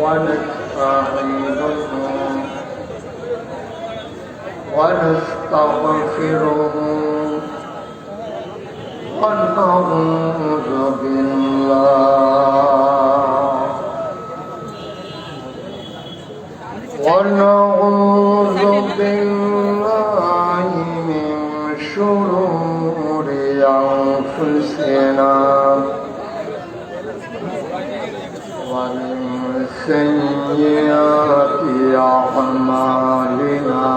ونستعينه ونستغفره ونعوذ بالله من شرور أنفسنا ومن سيئات أعمالنا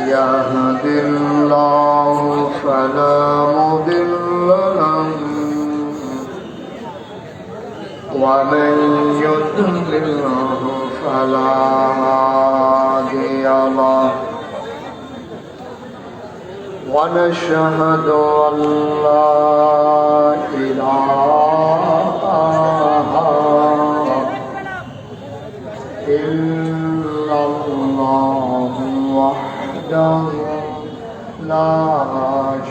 يهد الله فلا مضل له ومن يضلله فلا هادي له ونشهد أن لا إله إلا الله وحده لا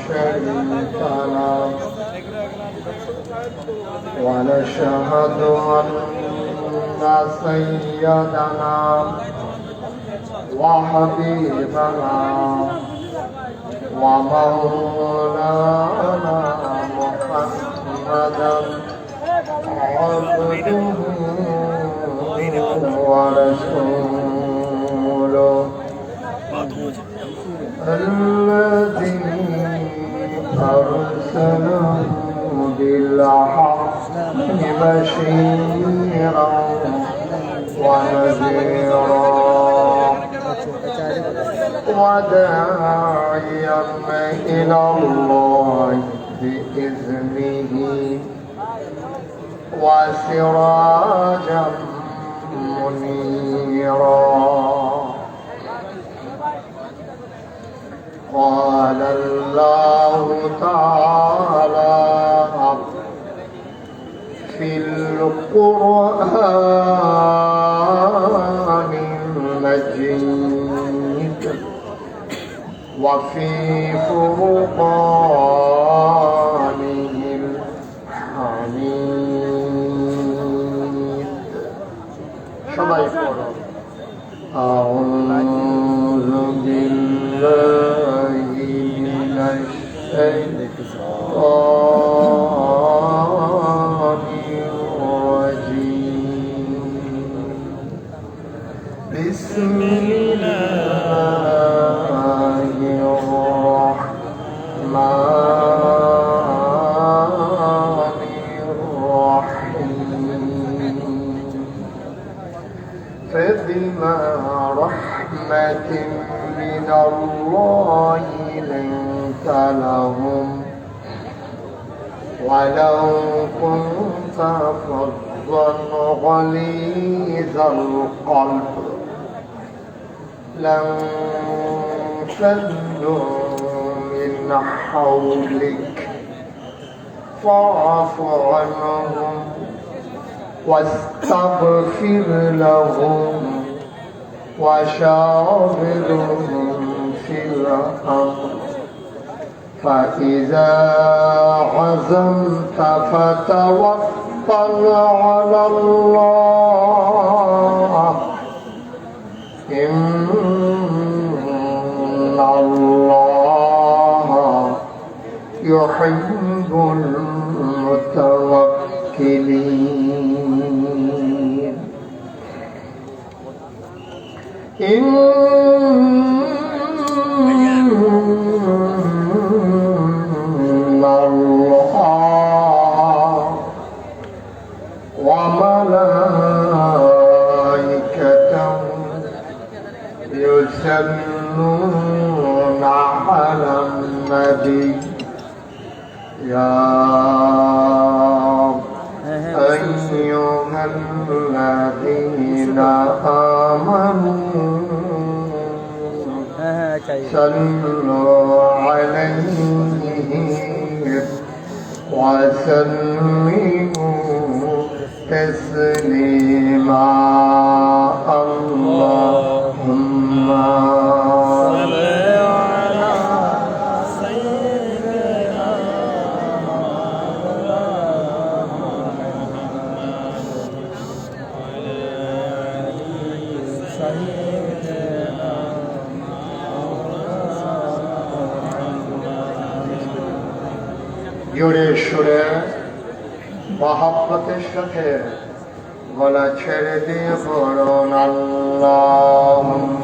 شريك له ونشهد أن سيدنا وحبيبنا ومولانا محمدا عبده ورسوله الذي أرسله بالحق بشيرا ونذيرا وداعيا إلى الله بإذنه وسراجا منيرا قال الله تعالى في القرآن المجيد وفي فرقانه الحميد أعوذ بالله من الشيطان الرجيم بسم الله الرحمن الرحيم فبما رحمة من الله لنت لهم ولو كنت فظا غليظ القلب لانفضوا من حولك فاعف عنهم واستغفر لهم وشاورهم في الأمر فإذا عزمت فتوكل على الله إن الله يحب المتوكلين إن الله وملائكته يصلون على النبي يا أيها الذين آمنوا صلوا عليه وسلموا تسليما اللهم صل على سيدنا জোরে সুরে মহব্বতের সাথে গলা ছেড়ে দিয়ে পড়ুন আল্লাহুম্মা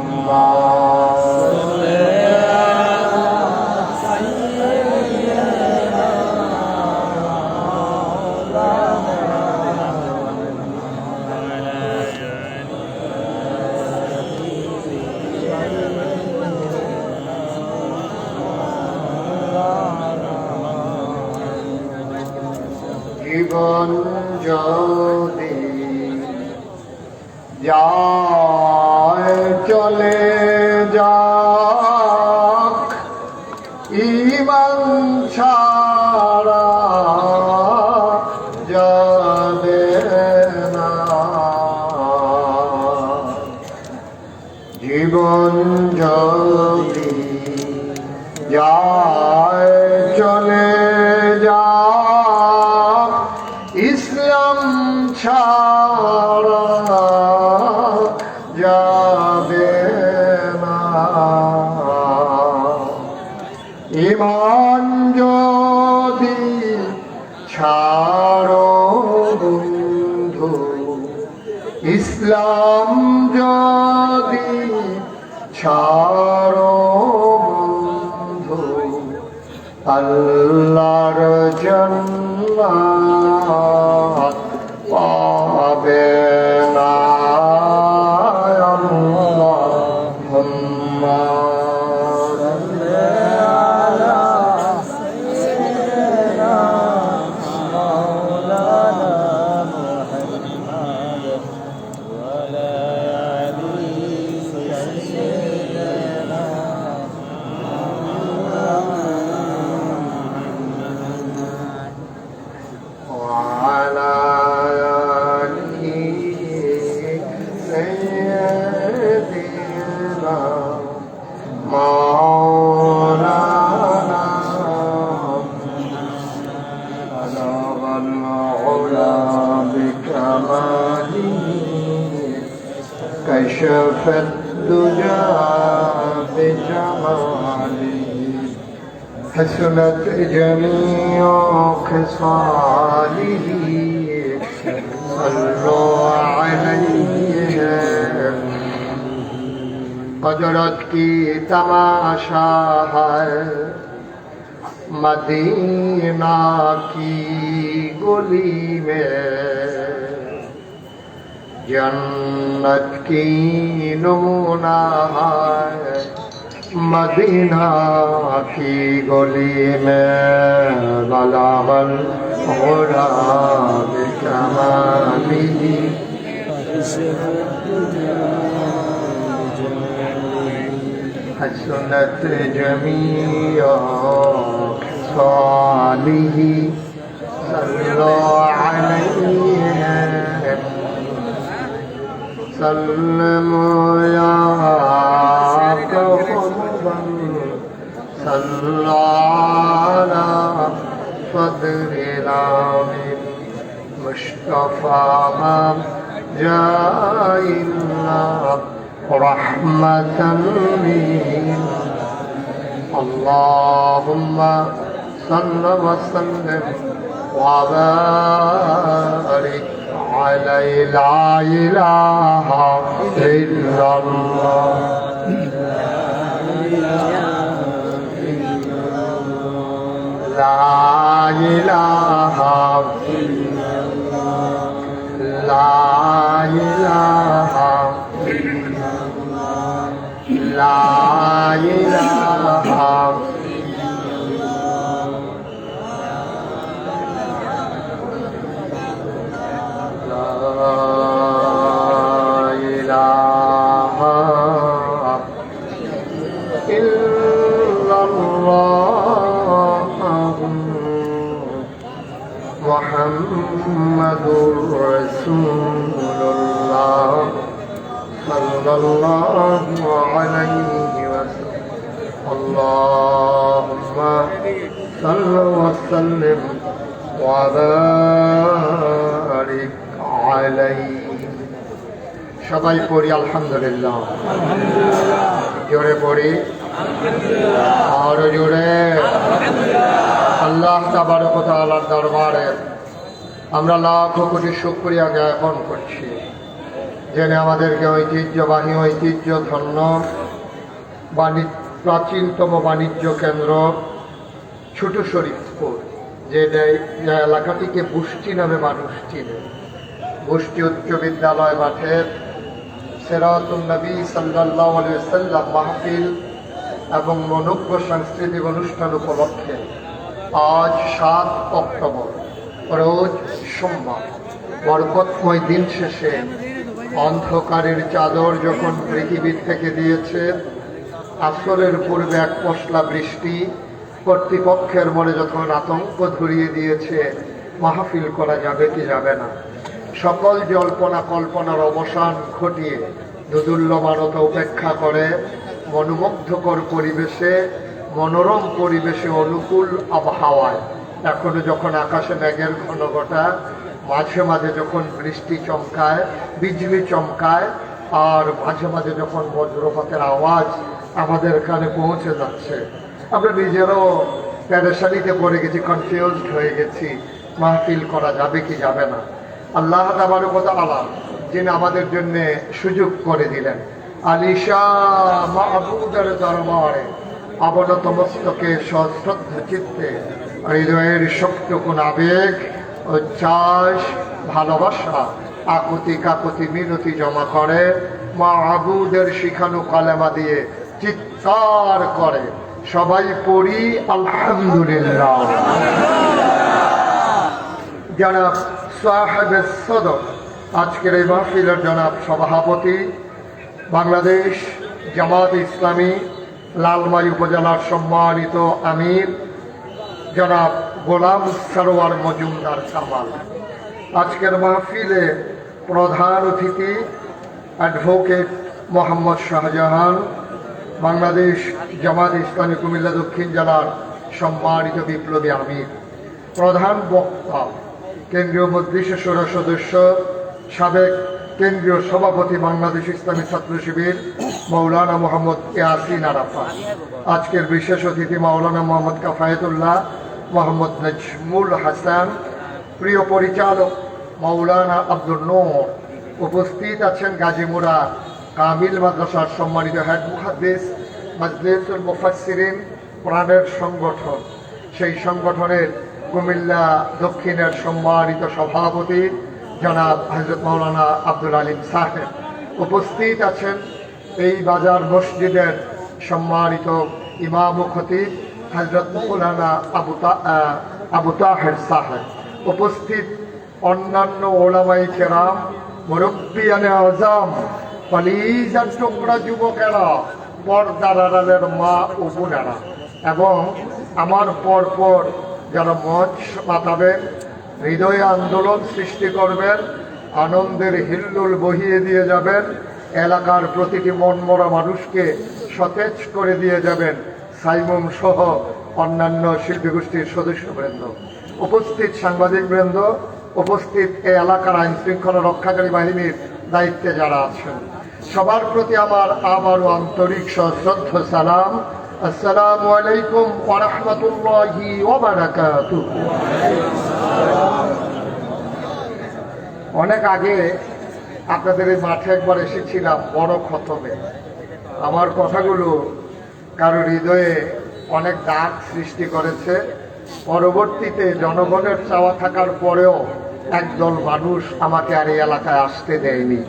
জীবন যদি যায় চলে যাক ঈমান ছাড়া যাবে না জীবন যদি যায় চলে যাক ইসলাম ছাড়া যাবে না ঈমান যদি ছাড়ো বন্ধু ইসলাম যদি ছাড়ো বন্ধু আল্লাহর জান্নাত পাবে না আল্লাহুম্মা كشف الدجى بجماله حسنت جميع خصاله صلوا عليه قدرت کی تماشا ہے مدینہ کی گلی میں जन्नत की नमूना है मदीना की गली में गलाबल होरा बिकमाली हसनत जमीया सालिही सल्लल्लाहु अलैहि سلموا يا قربا صلى على صدر العظيم مصطفى ما جاء إلا رحمة للعالمين اللهم صل وسلم وبارك عليه لا إله إلا الله لا إله إلا الله لا إله إلا الله لا إله محمد رسول الله صلى الله عليه وسلم اللهم صل وسلم وبارك عليه সবাই পড়ি আলহামদুলিল্লাহ জোরে পড়ি আরো জোরে আল্লাহ তাবারক ওয়া তাআলার দরবারে আমরা লাখো কোটি শুকরিয়া জ্ঞাপন করছি, জেনে আমাদেরকে ঐতিহ্যবাহী ঐতিহ্যধন্য প্রাচীনতম বাণিজ্য কেন্দ্র ছোট শরীফপুর, যে এলাকাটিকে বুষ্টি নামে মানুষ চিনে, বুষ্টি উচ্চ বিদ্যালয় মাঠের সিরাতুন নবী সাল্লাল্লাহু আলাইহি ওয়াসাল্লাম মাহফিল এবং মনোজ্ঞ সাংস্কৃতিক অনুষ্ঠান উপলক্ষে আজ 7 অক্টোবর রোজ সোমবার বরকতময় দিন শেষে অন্ধকারের চাদর যখন পৃথিবীর থেকে দিয়েছে, আসরের পূর্বে এক পশলা বৃষ্টি কর্তৃপক্ষের মনে যখন আতঙ্ক ধরিয়ে দিয়েছে মাহফিল করা যাবে কি যাবে না, সকল জল্পনা কল্পনার অবসান ঘটিয়ে দুদুল্যমানতা উপেক্ষা করে মনোমুগ্ধকর পরিবেশে, মনোরম পরিবেশে, অনুকূল আবহাওয়ায় এখনো যখন আকাশে মেঘের ঘনঘটা, মাঝে মাঝে যখন বৃষ্টি চমকায়, বিজলি চমকায়, আর মাঝে মাঝে যখন বজ্রপাতের আওয়াজ আমাদের কানে পৌঁছে যাচ্ছে, আমরা নিজেরাও প্যারেশানিতে পড়ে গেছি, কনফিউজড হয়ে গেছি, মাহফিল করা যাবে কি যাবে না। আল্লাহ তাবারক ওয়া তাআলা যিনি আমাদের জন্য সুযোগ করে দিলেন, আলিশা মাহবুবের দরবারে অবনত মস্তকে সশ্রদ্ধ চিত্তে হৃদয়ের শক্তকুণ আবেগ, উচ্ছ্বাস, ভালোবাসা, আকুতি কাকুতি মিনতি জমা করে মাহবুবের শিখানো কালেমা দিয়ে চিৎকার করে সবাই পড়ি আলহামদুলিল্লাহ। জনাব সাহেব সদর আজকের এই মাহফিলের জনাব সভাপতি, বাংলাদেশ জামাত ইসলামী লালমাই উপজেলার সম্মানিত আমির জনাব গোলাম সরোয়ার মজুমদার কামাল, আজকের মাহফিলে প্রধান অতিথি অ্যাডভোকেট মোহাম্মদ শাহজাহান, বাংলাদেশ জামাত ইসলামী কুমিল্লা দক্ষিণ জেলার সম্মানিত বিপ্লবী আমির, প্রধান বক্তা কেন্দ্রীয় মজলিসের শুরা সদস্য সাবেক কেন্দ্রীয় সভাপতি বাংলাদেশ ইসলামী ছাত্র শিবির মৌলানা মোহাম্মদ ইয়াসিন আরাফাত, আজকের বিশেষ অতিথি মাওলানা মোহাম্মদ কাফায়েতুল্লাহ মোহাম্মদ নজমুল হাসান, প্রিয় পরিচালক মাওলানা আব্দুল নূর, উপস্থিত আছেন গাজীমুরা কামিল মাদ্রাসার সম্মানিত হেড মুহাদ্দিস মাজলিসুল মুফাসসিরিন প্রাণের সংগঠন, সেই সংগঠনের কুমিল্লা দক্ষিণের সম্মানিত সভাপতি জনাব হযরত মাওলানা আব্দুল আলিম সাহেব, উপস্থিত আছেন এই বাজার মসজিদের সম্মানিত ইমাম ও খতিব হযরত মাওলানা আবু তাহের সাহেব, উপস্থিত অন্যান্য ওলামায়ে কেরাম, মুরব্বিয়ানে আযম, কলিজার টুকরা যুবকেরা, পর্দার আড়ালের মা ও বোনেরা, এবং আমার পরপর যারা মঞ্চ মাতাবেন, হৃদয়ে আন্দোলন সৃষ্টি করবেন, আনন্দের হিল্লোল বহিয়ে দিয়ে যাবেন, এলাকার প্রতিটি মনমরা মানুষকে সতেজ করে দিয়ে যাবেন, সাইমুম সহ অন্যান্য শিল্পী গোষ্ঠীর সদস্যবৃন্দ, উপস্থিত সাংবাদিকবৃন্দ, উপস্থিত এই এলাকার আইন শৃঙ্খলা রক্ষাকারী বাহিনীর দায়িত্বে যারা আছেন, সবার প্রতি আমার আবারও আন্তরিক সশ্রদ্ধ সালাম। আসসালামু আলাইকুম ওয়া রাহমাতুল্লাহি ওয়া বারাকাতুহু। অনেক আগে আপনাদের এই মাঠে একবার এসেছিলাম বড় খতমে, আমার কথাগুলো কারো হৃদয়ে অনেক দাগ সৃষ্টি করেছে। পরবর্তীতে জনগণের চাওয়া থাকার পরেও একদল মানুষ আমাকে আর এই এলাকায় আসতে দেয়নি।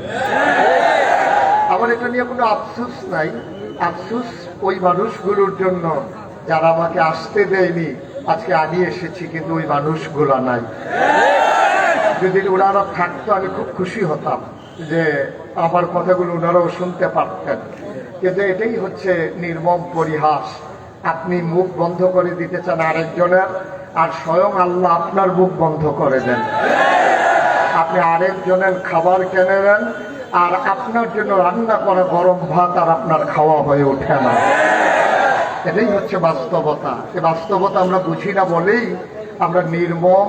আমার এটা নিয়ে কোনো আফসোস নাই, আফসোস ওই মানুষগুলোর জন্য যারা আমাকে আসতে দেয়নি। আজকে আমি এসেছি কিন্তু ওই মানুষগুলো নাই। যদি ওনারা থাকতো আমি খুব খুশি হতাম যে আমার কথাগুলো ওনারাও শুনতে পারতেন, কিন্তু এটাই হচ্ছে নির্মম পরিহাস। আপনি মুখ বন্ধ করে দিতে চান আরেকজনের, আর স্বয়ং আল্লাহ আপনার মুখ বন্ধ করে দেন। আপনি আরেকজনের খাবার কিনে নেন, আর আপনার জন্য রান্না করা গরম ভাত আর আপনার খাওয়া হয়ে ওঠে না। এটাই হচ্ছে বাস্তবতা। এই বাস্তবতা আমরা বুঝি না বলেই আমরা নির্মম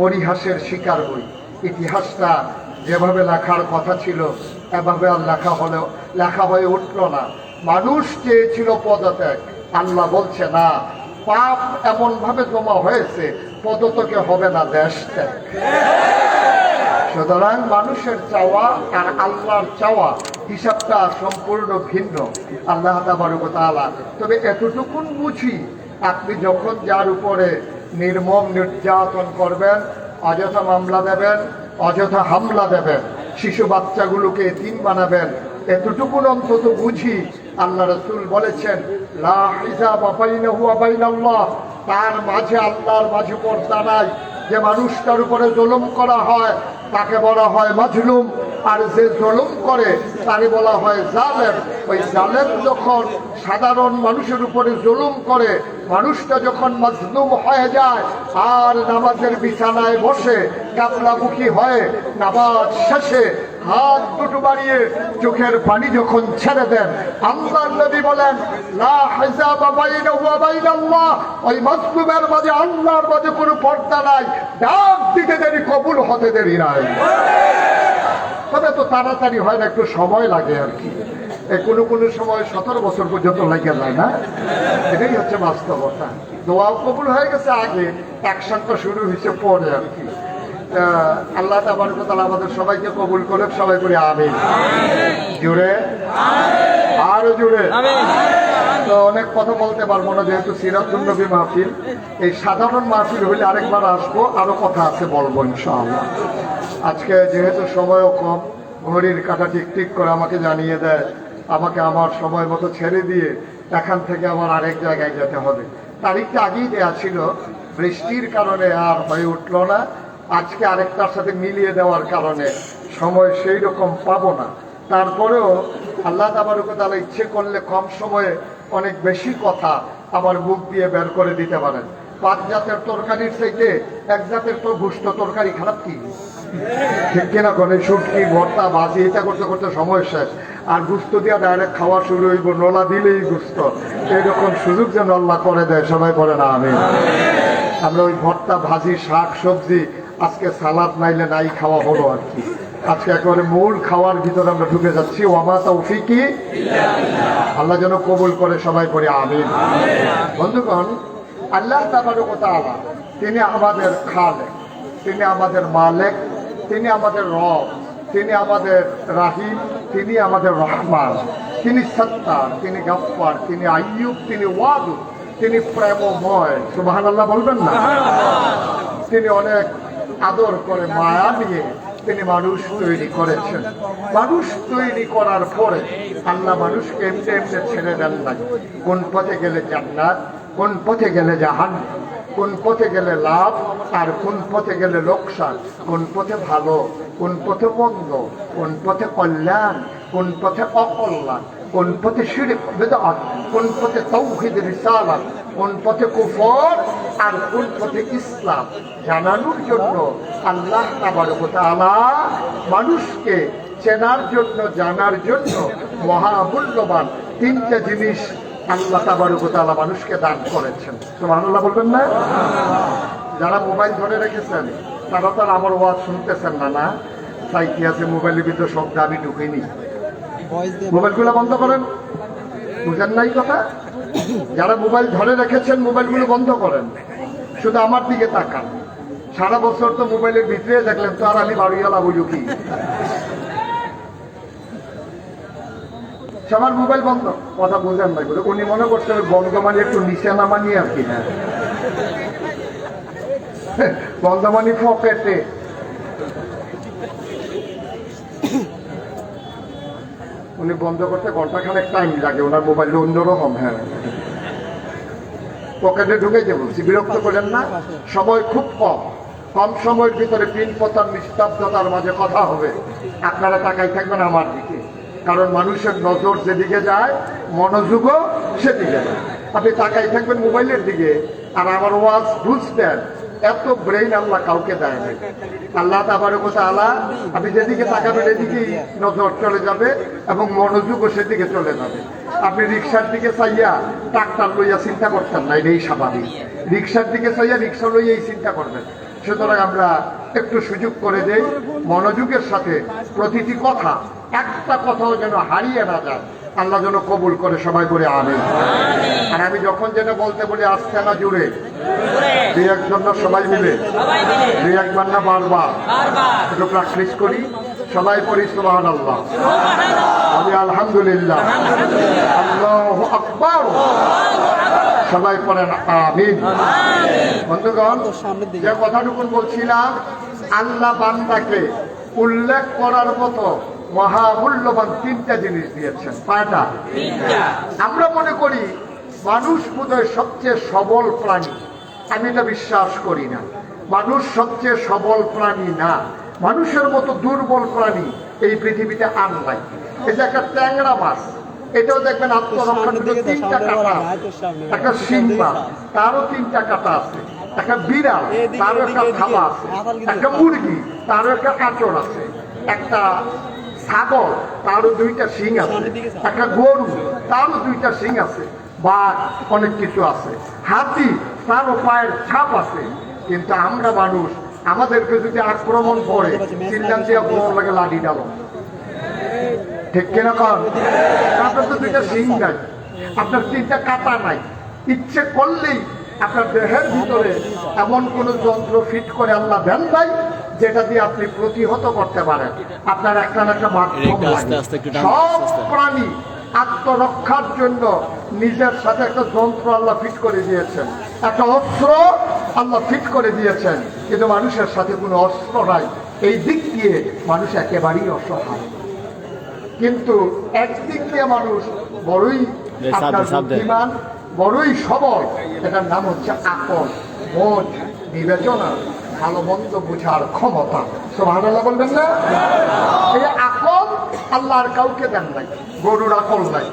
পরিহাসের শিকার হই। ইতিহাসটা যেভাবে লেখার কথা ছিল এভাবে আর লেখা হয়ে উঠল না। মানুষ চেয়েছিল পদত্যাগ, আল্লাহ বলছে না, পাপ এমন ভাবে জমা হয়েছে পদতকে হবে না দেশ ত্যাগ। সুতরাং মানুষের চাওয়া আর আল্লাহর চাওয়া হিসাবটা সম্পূর্ণ ভিন্ন। আল্লাহ তাবারক ওয়া তাআলা তবে এতটুকুন বুঝি, আপনি যখন যার উপরে নির্মম নির্যাতন করবেন, অযথা মামলা দেবেন, অযথা হামলা দেবেন, শিশু বাচ্চাগুলোকে এতিম বানাবেন, এতটুকুন অন্তত বুঝি আল্লাহ রাসূল বলেছেন লা হিজাবা বাইনাহু ওয়া বাইনাল্লাহ, তার মাঝে আল্লাহর মাঝে পর্দা নাই। যে মানুষটার উপরে জুলুম করা হয় তাকে বলা হয় মাজলুম, আর যে জুলুম করে তাকে বলা হয় জালেম। ওই জালেম যখন সাধারণ মানুষের উপরে জুলুম করে, মানুষটা যখন মাজলুম হয়ে যায় আর নামাজের বিছানায় বসে কাবলামুখী হয়ে নামাজ শেষে হাত দুটো বাড়িয়ে চোখের পানি যখন ছেড়ে দেন, আল্লাহর নবী বলেন লা হিজাবা বাইনাহু ওয়া বাইনাল্লাহ, ওই মাজলুমের মাঝে আল্লাহর মাঝে কোনো পর্দা নাই, ডাক দিতে দেরি কবুল হতে দেরি নাই। তবে তো তাড়াতাড়ি হয় না, একটু সময় লাগে আর কি। কোনো কোনো সময় 17 বছর পর্যন্ত লেগে যায় না, এটাই হচ্ছে বাস্তবতা। দোয়াও কবুল হয়ে গেছে আগে, অ্যাকশনটা শুরু হয়েছে পরে আর কি। আল্লাহ তাবারক ওয়া তাআলা আমাদের সবাইকে কবুল করে, সবাই করে আমিন। জোরে আরো জোরে। তো অনেক কথা বলতে পারবো না, যেহেতু সিরাতুন নবী মাহফিল। এই সাধারণ মাহফিল হইলে আরেকবার আসবো, আরো কথা আছে বলবো ইনশাআল্লাহ। আজকে যেহেতু সময়ও কম, ঘড়ির কাঁটা টিকটিক করে আমাকে জানিয়ে দেয় আমাকে আমার সময় মতো ছেড়ে দিয়ে এখান থেকে আমার আরেক জায়গায় যেতে হবে। তারিখটা আগেই দেওয়া ছিল, বৃষ্টির কারণে আর হয়ে উঠলো না। আজকে আরেকটার সাথে মিলিয়ে দেওয়ার কারণে সময় সেই রকম পাবো না। তারপরেও আল্লাহ তাবারক ওয়া তাআলা ইচ্ছে করলে কম সময়ে অনেক বেশি কথা আমার মুখ দিয়ে বের করে দিতে পারেন। 5 জাতের তরকারির চাইতে 1 জাতের তো ঘুষ্ট তরকারি খারাপ কি? ঠিক কিনা? করে শুটকি ভর্তা ভাজি এটা করতে করতে সময় শেষ, আর গুস্ত দিয়া ডাইরেক্ট খাওয়া শুরু হইব, নোলা দিলেই গুস্ত। এইরকম সুযোগ যেন আল্লাহ করে দেয়, সবাই পড়ে না আমিন। আমরা ওই ভর্তা ভাজি শাক সবজি, আজকে সালাদ নাইলে নাই খাওয়া হলো আর কি। আজকে একেবারে মূল খাওয়ার ভিতরে আমরা ঢুকে যাচ্ছি। ওয়ামা তাওফিকি ইল্লা বিল্লাহ। আল্লাহ যেন কবুল করে, সবাই পড়ে আমিন। বন্ধুগণ, আল্লাহ তাবারক ওয়া তাআলা তিনি আমাদের খালেক, তিনি আমাদের মালিক, তিনি আমাদের রব, তিনি আমাদের রাহিম, তিনি আমাদের রহমান, তিনি সত্তার, তিনি গফফার, তিনি আইয়ুব, তিনি ওয়াদুদ, তিনি প্রেমময়। সুবহানাল্লাহ বলবেন না? তিনি অনেক আদর করে মায়া নিয়ে তিনি মানুষ তৈরি করেছেন। মানুষ তৈরি করার পরে আল্লাহ মানুষকে এমনি এমনি ছেড়ে দেন নাই। কোন পথে গেলে জান্নাত, কোন পথে গেলে জাহান্নাম, কোন পথে গেলে লাভ আর কোন পথে গেলে লোকসান, কোন পথে ভালো, কোন পথে মন্দ, কোন পথে কল্যাণ, কোন পথে অকল্যাণ, কোন পথে শিরক বিদআত, কোন পথে তাওহীদ রিসালাত, কোন পথে কুফর আর কোন পথে ইসলাম জানানোর জন্য আল্লাহ তাবারক ওয়া তাআলা মানুষকে চেনার জন্য, জানার জন্য মহামূল্যবান 3টা জিনিস আল্লাহ তাবারক ওয়া তাআলা মানুষকে দান করেছেন। সুবহানাল্লাহ বলবেন না? যারা মোবাইল ধরে রেখেছেন তারা তো আমার ওয়াজ শুনতেছেন না। না তাই কি আছে, মোবাইলের ভিতরে শব্দ আমি ঢুকিনি। মোবাইলগুলো বন্ধ করেন, বুঝেন নাই কথা? যারা মোবাইল ধরে রেখেছেন মোবাইলগুলো বন্ধ করেন, শুধু আমার দিকে তাকান। সারা বছর তো মোবাইলের ভিতরে দেখলেন, তো আর আমি বাড়িওয়ালা বুঝু কি? সবার মোবাইল বন্ধ, কথা বুঝেন নাই বলে উনি মনে করছেন বন্ধ মানে একটু নিচে নামানি আর কি। হ্যাঁ, বন্ধ মানে পকেটে। উনি বন্ধ করতে ঘন্টাখানেক টাইম লাগে, ওনার মোবাইল অন্যরকম। হ্যাঁ, পকেটে ঢুকেছে বলছি, বিরক্ত করেন না। সময় খুব কম, কম সময়ের ভিতরে পিন পতার নিস্তব্ধতার মাঝে কথা হবে। আপনারা তাকাই থাকবেন আমার দিকে, কারণ মানুষের নজর যেদিকে যায় মনোযোগও সেদিকে যায়। আপনি তাকাই থাকবেন মোবাইলের দিকে, আর আমার ওয়াজ বুঝবেন। এত ব্রেইন আল্লাহ কাউকে দেয় নাই। আল্লাহ তাবারক ওয়া তাআলা আপনি যেদিকে তাকাবেন এদিকেই নজর চলে যাবে এবং মনোযোগও সেদিকে চলে যাবে। আপনি রিক্সার দিকে চাইয়া ট্রাক্টর লইয়া চিন্তা করতেন না, এটাই স্বাভাবিক। রিক্সার দিকে চাইয়া রিক্সা লইয়াই চিন্তা করবেন। সুতরাং আমরা একটু সুযোগ করে দেই, মনোযোগের সাথে প্রতিটি কথা, একটা কথাও যেন হারিয়ে না যায়। আল্লাহ যেন কবুল করে, সবাই করে আমিন। আর আমি যখন যেটা বলতে বলি আসতে না জুড়ে, দুই একজন না সবাই মিলে, দুই একবার না বারবার একটু প্র্যাকটিস করি, সবাই পড়ি সুবহানাল্লাহ, আমি আলহামদুলিল্লাহ, আল্লাহু আকবার, সবাই পড়েন আমিন। বন্ধুগণ, যে কথাটুকুন বলছিলাম, আল্লাহ বান্দাকে উল্লেখ করার মতো মহামূল্যবান তিনটা জিনিস দিয়েছেন। কয়টা? আমরা মনে করি মানুষ বোধহয় সবচেয়ে সবল প্রাণী। আমি এটা বিশ্বাস করি না। মানুষ সবচেয়ে সবল প্রাণী না, মানুষের মতো দুর্বল প্রাণী এই পৃথিবীতে আর নাই। এই যে একটা ট্যাংরা মাছ, এটাও দেখবেন আত্মরক্ষার জন্য তিনটা কাঁটা আছে। একটা শিং মাছ, তারও তিনটা কাঁটা আছে। একটা বিড়াল, তারও একটা থাবা আছে। একটা মুরগি, তারও একটা আঁচড় আছে। একটা ছাগল, তারও দুইটা শিং আছে। একটা গরু, তারও দুইটা শিং আছে। বাঘ, অনেক কিছু আছে। হাতি, তারও পায়ের ছাপ আছে। কিন্তু আমরা মানুষ, আমাদেরকে যদি আক্রমণ করে, চিন্তান দিয়ে আক্রমণ লাগে লাঠি ডালো, ঠিক কিনা কর? আপনার তো দুইটা শিং নাই, আপনার তিনটা কাঁটা নাই। ইচ্ছে করলেই আপনার দেহের ভিতরে এমন কোন যন্ত্র ফিট করে আল্লাহ দেন নাই যেটা দিয়ে আপনি প্রতিহত করতে পারেন। আপনার একটা না একটা মাধ্যম লাগে। সব প্রাণী আত্মরক্ষার জন্য নিজের সাথে একটা যন্ত্র আল্লাহ ফিট করে দিয়েছেন, একটা অস্ত্র আল্লাহ ফিট করে দিয়েছেন। কিন্তু মানুষের সাথে কোনো অস্ত্র নাই। এই দিক দিয়ে মানুষ একেবারেই অসহায়। কিন্তু একদিক দিয়ে মানুষ বড়ই আপনার বুদ্ধিমান, বড়ই সবল। এটার নাম হচ্ছে আকল, বোধ, বিবেচনা, ভালো মন্দ বোঝার ক্ষমতা। সুবহানাল্লাহ বলবেন না? এই আকল আল্লাহ আর কাউকে দেন নাই। গরুর আকল নাই,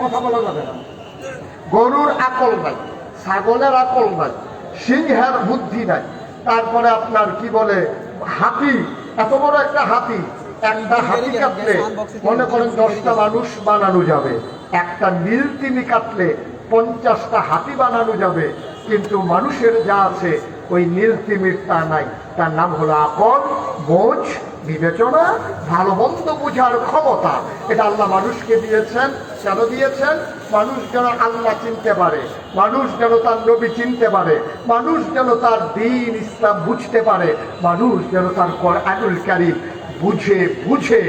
কথা বলা যাবে না। গরুর আকল নাই, ছাগলের আকল নাই, সিংহের বুদ্ধি নাই। তারপরে আপনার কি বলে, হাতি, এত বড় একটা হাতি, একটা হাতি কাটলে মনে করেন 10টা মানুষ বানানো যাবে। একটা নীলতিমি কাটলে 50টা হাতি বানানো যাবে। কিন্তু মানুষের যা আছে ওই নীলতিমির তা নাই। তার নাম হলো আকল, বোঝ, বিবেচনা, ভালো মন্দ বোঝার ক্ষমতা। এটা আল্লাহ মানুষকে দিয়েছেন। কেন দিয়েছেন? মানুষ যেন আল্লাহ চিনতে পারে, মানুষ যেন তার নবী চিনতে পারে, মানুষ যেন তার দ্বীন ইসলাম বুঝতে পারে, মানুষ যেন তার কোরআনুল কারীম বুঝে বুঝে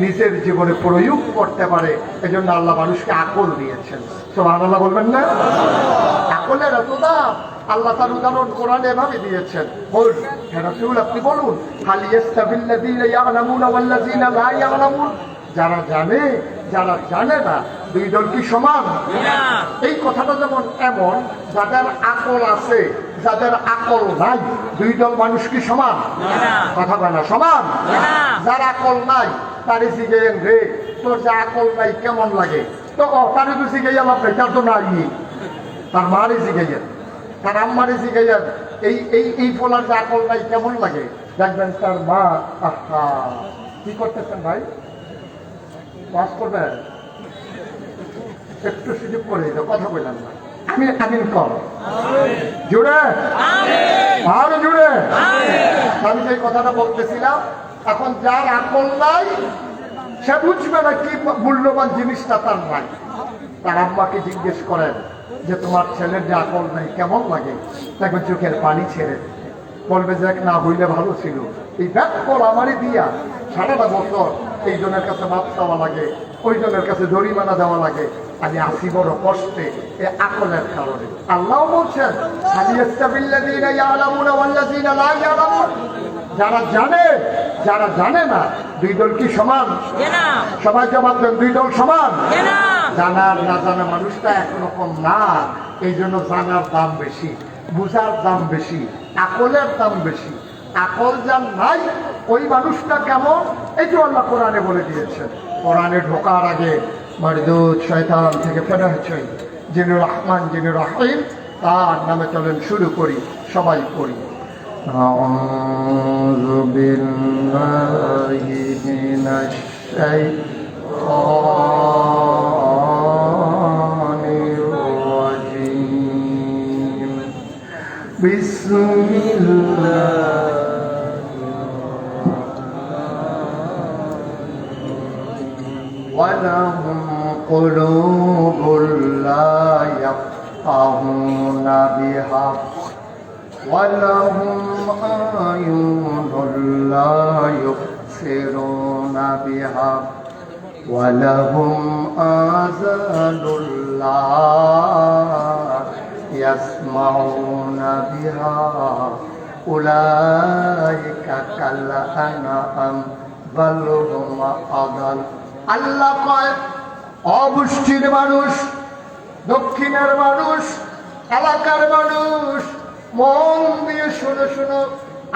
নিজের জীবনে প্রয়োগ করতে পারে। এজন্য আল্লাহ মানুষকে আকল দিয়েছেন। সুবহানাল্লাহ বলবেন না? আকলের এত দাম। আল্লাহ তার উদাহরণ কোরআনে এভাবে দিয়েছেন। বলুন হে রাসূল, আপনি বলুন, হাল ইয়াস্তাবিল্লাযীনা ইয়া'লামুনা ওয়াল্লাযীনা লা ইয়া'লামুন, যারা জানে যারা জানে না দুই দল কি সমান? এই কথাটা যেমন এমন, যাদের আকল আছে যাদের আকল নাই, দুই দল মানুষ কি সমান? কথা বলে না সমান। যার আকল নাই তারে জিজ্ঞেস, রে তোর যে আকল নাই কেমন লাগে? তো তারে তো জিজ্ঞেস লাভ নাই, তার তো নাই। তার মারে জিজ্ঞেস, তার আম্মারে জিজ্ঞেস, এই এই এই ফলার যে আকল নাই কেমন লাগে? দেখবেন তার মা, আহা কি করতেছেন ভাই, বাস করবেন, একটু সুযোগ করে দিত, কথা বললাম না। আমি আমিন কর জুড়ে, আরো জুড়ে। আমি সেই কথাটা বলতেছিলাম, এখন যার আকল নাই সে বুঝবে না কি মূল্যবান জিনিসটা তার নাই। তার আম্মাকে জিজ্ঞেস করেন যে তোমার ছেলের যে আকল নাই কেমন লাগে? দেখবে চোখের পানি ছেড়ে বলবে যে না হইলে ভালো ছিল। এই ব্যাকল আমারই দিয়া সারাটা বছর এই জনের কাছে মাপ চাওয়া লাগে, ওই জনের কাছে জরিমানা দেওয়া লাগে। আমি আসি বড় কষ্টে এই আকলের কারণে। আল্লাহ বলছেন যারা জানে যারা জানে না দুই দল কি সমান? সবাই জবাব দেন, দুই দল সমান। জানার না জানা মানুষটা একরকম না। এই জন্য জানার দাম বেশি, বুঝার দাম বেশি, আকলের দাম বেশি। আকল যার নাই ওই মানুষটা কেমন, এই যে আল্লাহ কোরআনে বলে দিয়েছেন। কোরআনে ঢোকার আগে মারদুদ শয়তান থেকে ফেরার চাই, যিনি রহমান যিনি রহিম, তার নামে চলেন শুরু করি, সবাই পড়ি। আউযু বিল্লাহি মিনাশ শাইতানির রাজীম। বিসমিল্লাহ ولهم قلوب لا يفقهون بها ولهم أعين لا يبصرون بها ولهم آذان لا يسمعون بها أولئك كالأنعام بل هم أضل আল্লাহ কয় অবুষ্টির মানুষ, দক্ষিণের মানুষ, এলাকার মানুষ মন দিয়ে শুনো শুনো।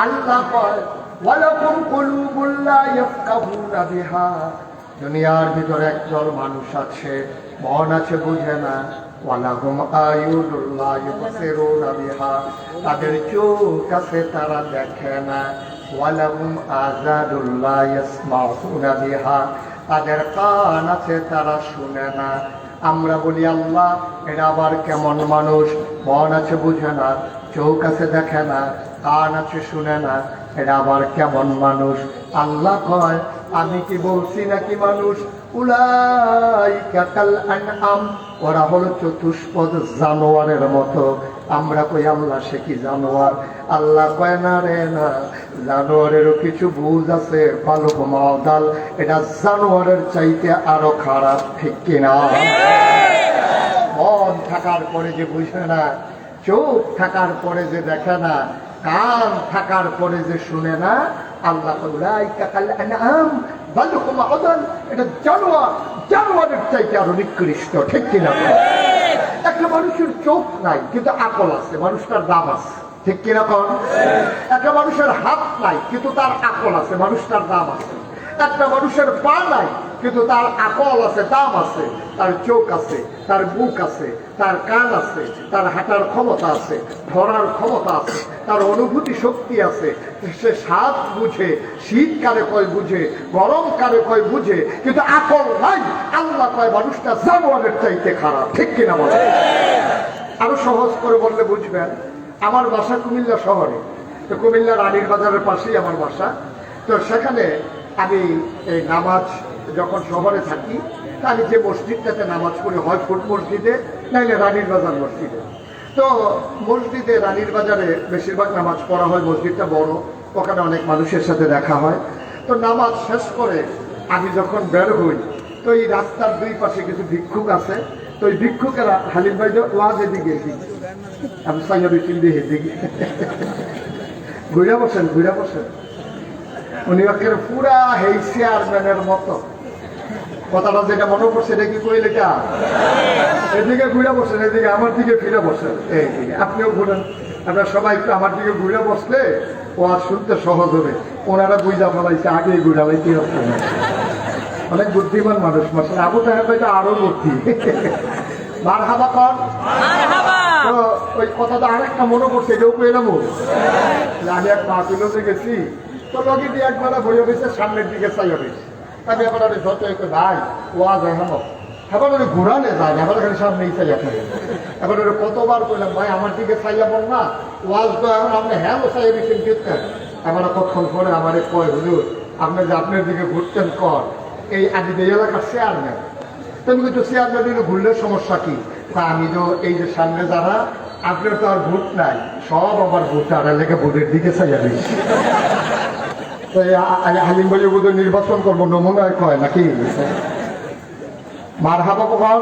আল্লাহ কয় ওয়ালাকুম কুলুবুল লা ইয়াফকাহুনা বিহা, দুনিয়ার ভিতরে একজন মানুষ আছে মন আছে বুঝে না। ওয়ালাহুম আয়ুনুল লা ইউবসিরুনা বিহা, তাদের চোখ আছে তারা দেখে না। ওয়ালাহুম আযানুল লা ইয়াসমাউনা বিহা, তাদের কান আছে তারা শুনে না। আমরা বলি আল্লাহ এটা আবার কেমন মানুষ, মন আছে বুঝে না, চোখ আছে দেখে না, কান আছে শুনে না, এটা আবার কেমন মানুষ? আল্লাহ কয় আমি কি বলছি নাকি মানুষ? উলাইকা কাল আনআম, ওরা হলো চতুষ্পদ জানোয়ারের মতো। আমরা কই আল্লাহ সে কি জানোয়ার? আল্লাহ কয় না রে না, জানোয়ারেরও কিছু বুঝ আছে। বালুকুম আদাল, এটা জানোয়ারের চাইতে আরো খারাপ, ঠিক কিনা? মন থাকার পরে যে বুঝে না, চোখ থাকার পরে যে দেখে না, কান থাকার পরে যে শুনে না, আল্লাহ উলাইকা কাল আনআম বাল হুম আদাল, এটা জানোয়ার, জানোয়ারের চাইতে আরো নিকৃষ্ট, ঠিক কিনা? একটা মানুষের চোখ নাই কিন্তু আকল আছে, মানুষটার দাম আছে, ঠিক কিনা? একটা মানুষের হাত নাই কিন্তু তার আকল আছে, মানুষটার দাম আছে। একটা মানুষের পা নাই কিন্তু তার আকল আছে, দাম আছে। তার চোখ আছে, তার বুক আছে, তার কান আছে, তার হাঁটার ক্ষমতা আছে, ধরার ক্ষমতা আছে, তার অনুভূতি শক্তি আছে। সে স্বাদ বুঝে, শীতকালে কয় বুঝে, গরমকালে কয় বুঝে, কিন্তু আকল নাই। আল্লাহ কয় মানুষটা জানোয়ারের চাইতে খারাপ, ঠিক কিনা বলে? আরো সহজ করে বললে বুঝবেন। আমার বাসা কুমিল্লা শহরে, তো কুমিল্লা রানীর বাজারের পাশেই আমার বাসা। তো সেখানে আমি এই নামাজ যখন শহরে থাকি, তা আমি যে মসজিদটাতে নামাজ পড়ি, হয় ফুট মসজিদে নাইলে রানীর বাজার মসজিদে। তো মসজিদে রানীর বাজারে বেশিরভাগ নামাজ পড়া হয়, মসজিদটা বড়, ওখানে অনেক মানুষের সাথে দেখা হয়। তো নামাজ শেষ করে আমি যখন বের হই, তো এই রাস্তার দুই পাশে কিছু ভিক্ষুক আছে। তো এই ভিক্ষুকেরা হালিম ভাই ওয়াজ এদিকে আমি সাইয়াবি চিন্দি এদিকে ঘুরে বসেন, ঘুরে বসেন। উনি একেবারে পুরা হেই চেয়ারম্যানের মতো। কথাটা যেটা মনে পড়ছে এটা কি কইলে কা? এদিকে ঘুরে বসেন, এদিকে আমার দিকে ফিরে বসেন, এইদিকে আপনিও ঘুরেন। আপনারা সবাই একটু আমার দিকে ঘুরে বসলে ও আর শুনতে সহজ হবে। ওনারা বুঝা ফেলাইছে আগেই ঘুরালাইতে হচ্ছে না। অনেক বুদ্ধিমান মানুষ, মাসে আবু তাহেব ভাইটা আরো বুদ্ধি। মারহাবা কর। তো ওই কথাটা আরেকটা মনে পড়ছে, এটাও পেলাম। আমি এক মাহফিলতে গেছি, তো লগে দিয়ে একবার বই হয়েছে, সামনের দিকে চাই হয়েছে। আমি এবার যত ভাই ওয়াজ এখনো এবার ওই ঘুরানে যায় না, এবার খালি সামনেই চাইয়া থাকে। এবার ওরা কতবার বললাম ভাই আমার দিকে চাইয়া বল না, ওয়াজ তো এখন আপনি হ্যাঁ চাইয়া দিচ্ছেন কীর্তেন। এবার কতক্ষণ পরে আমার কয় হুজুর আপনি যে আপনার দিকে ঘুরতেন কর, এই আজ এই এলাকার চেয়ারম্যান। তুমি কিন্তু চেয়ারম্যান ঘুরলে সমস্যা কি? তা আমি তো এই যে সামনে যারা, আপনার তো আর ভোট নাই, সব আবার ভোট আর এলাকা ভোটের দিকে চাইয়া দিচ্ছি। তো হালিম ভাই বোধ নির্বাচন করবো নমুনায় কয় নাকি? মারহাবা কখন?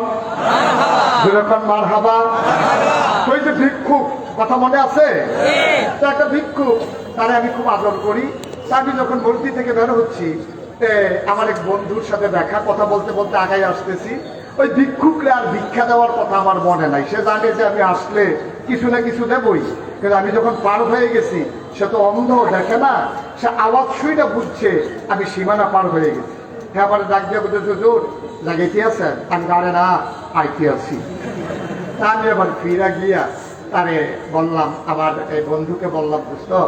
যেরকম মারহাবা। ওই যে ভিক্ষুক কথা মনে আছে? তো একটা ভিক্ষুক, তারে আমি খুব আদর করি। তা আমি যখন মসজিদ থেকে বের হচ্ছি, আমার এক বন্ধুর সাথে দেখা, কথা বলতে বলতে আগাই আসতেছি। ওই ভিক্ষুকরে আর ভিক্ষা দেওয়ার কথা আমার মনে নাই। সে জানে যে আমি আসলে কিছু না কিছু দেবই, কিন্তু আমি যখন পার হয়ে গেছি, সে তো অন্ধ, দেখে না। সে আওয়াজ শুইটা বুঝছে আমি সীমানা পার হয়ে গেছি। হ্যাঁ, আমার ডাক দিয়ে বলতে জোর লাগাইতে আছেন? আমি আরে না, আইতে আছি। তা আমি আবার ফিরা গিয়া তারে বললাম, আমার এই বন্ধুকে বললাম, বুঝতো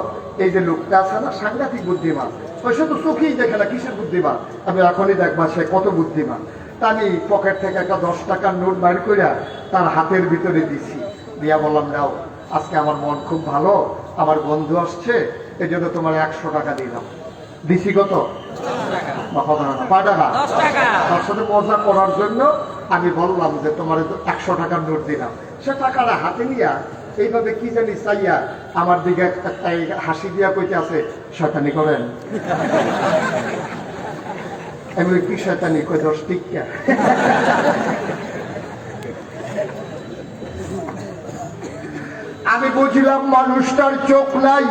এই যে লোকটা আছে না, সাংঘাতিক বুদ্ধিমান। সে তো চোখেই দেখে না কিসের বুদ্ধিমান, আমি এখনই দেখবা সে কত বুদ্ধিমান। তা আমি পকেট থেকে একটা 10 টাকার নোট বাইর করিয়া তার হাতের ভিতরে দিছি। দিয়া বললাম, নাও, আজকে আমার মন খুব ভালো, আমার বন্ধু আসছে, এই জন্য তোমার 100 টাকা দিলাম। দিছি কত? 10 টাকা। তার সাথে মজা করার জন্য আমি বললাম যে তোমার 100 টাকার নোট দিলাম। সে টাকাটা হাতে নিয়া এইভাবে কি জানি চাইয়া আমার দিকে একটা হাসি দিয়া কইতে আছে, শয়তানি করেন। আমি কি শয়তানি কই 10 টিকা। আমি বুঝলাম মানুষটার চোখ নাই,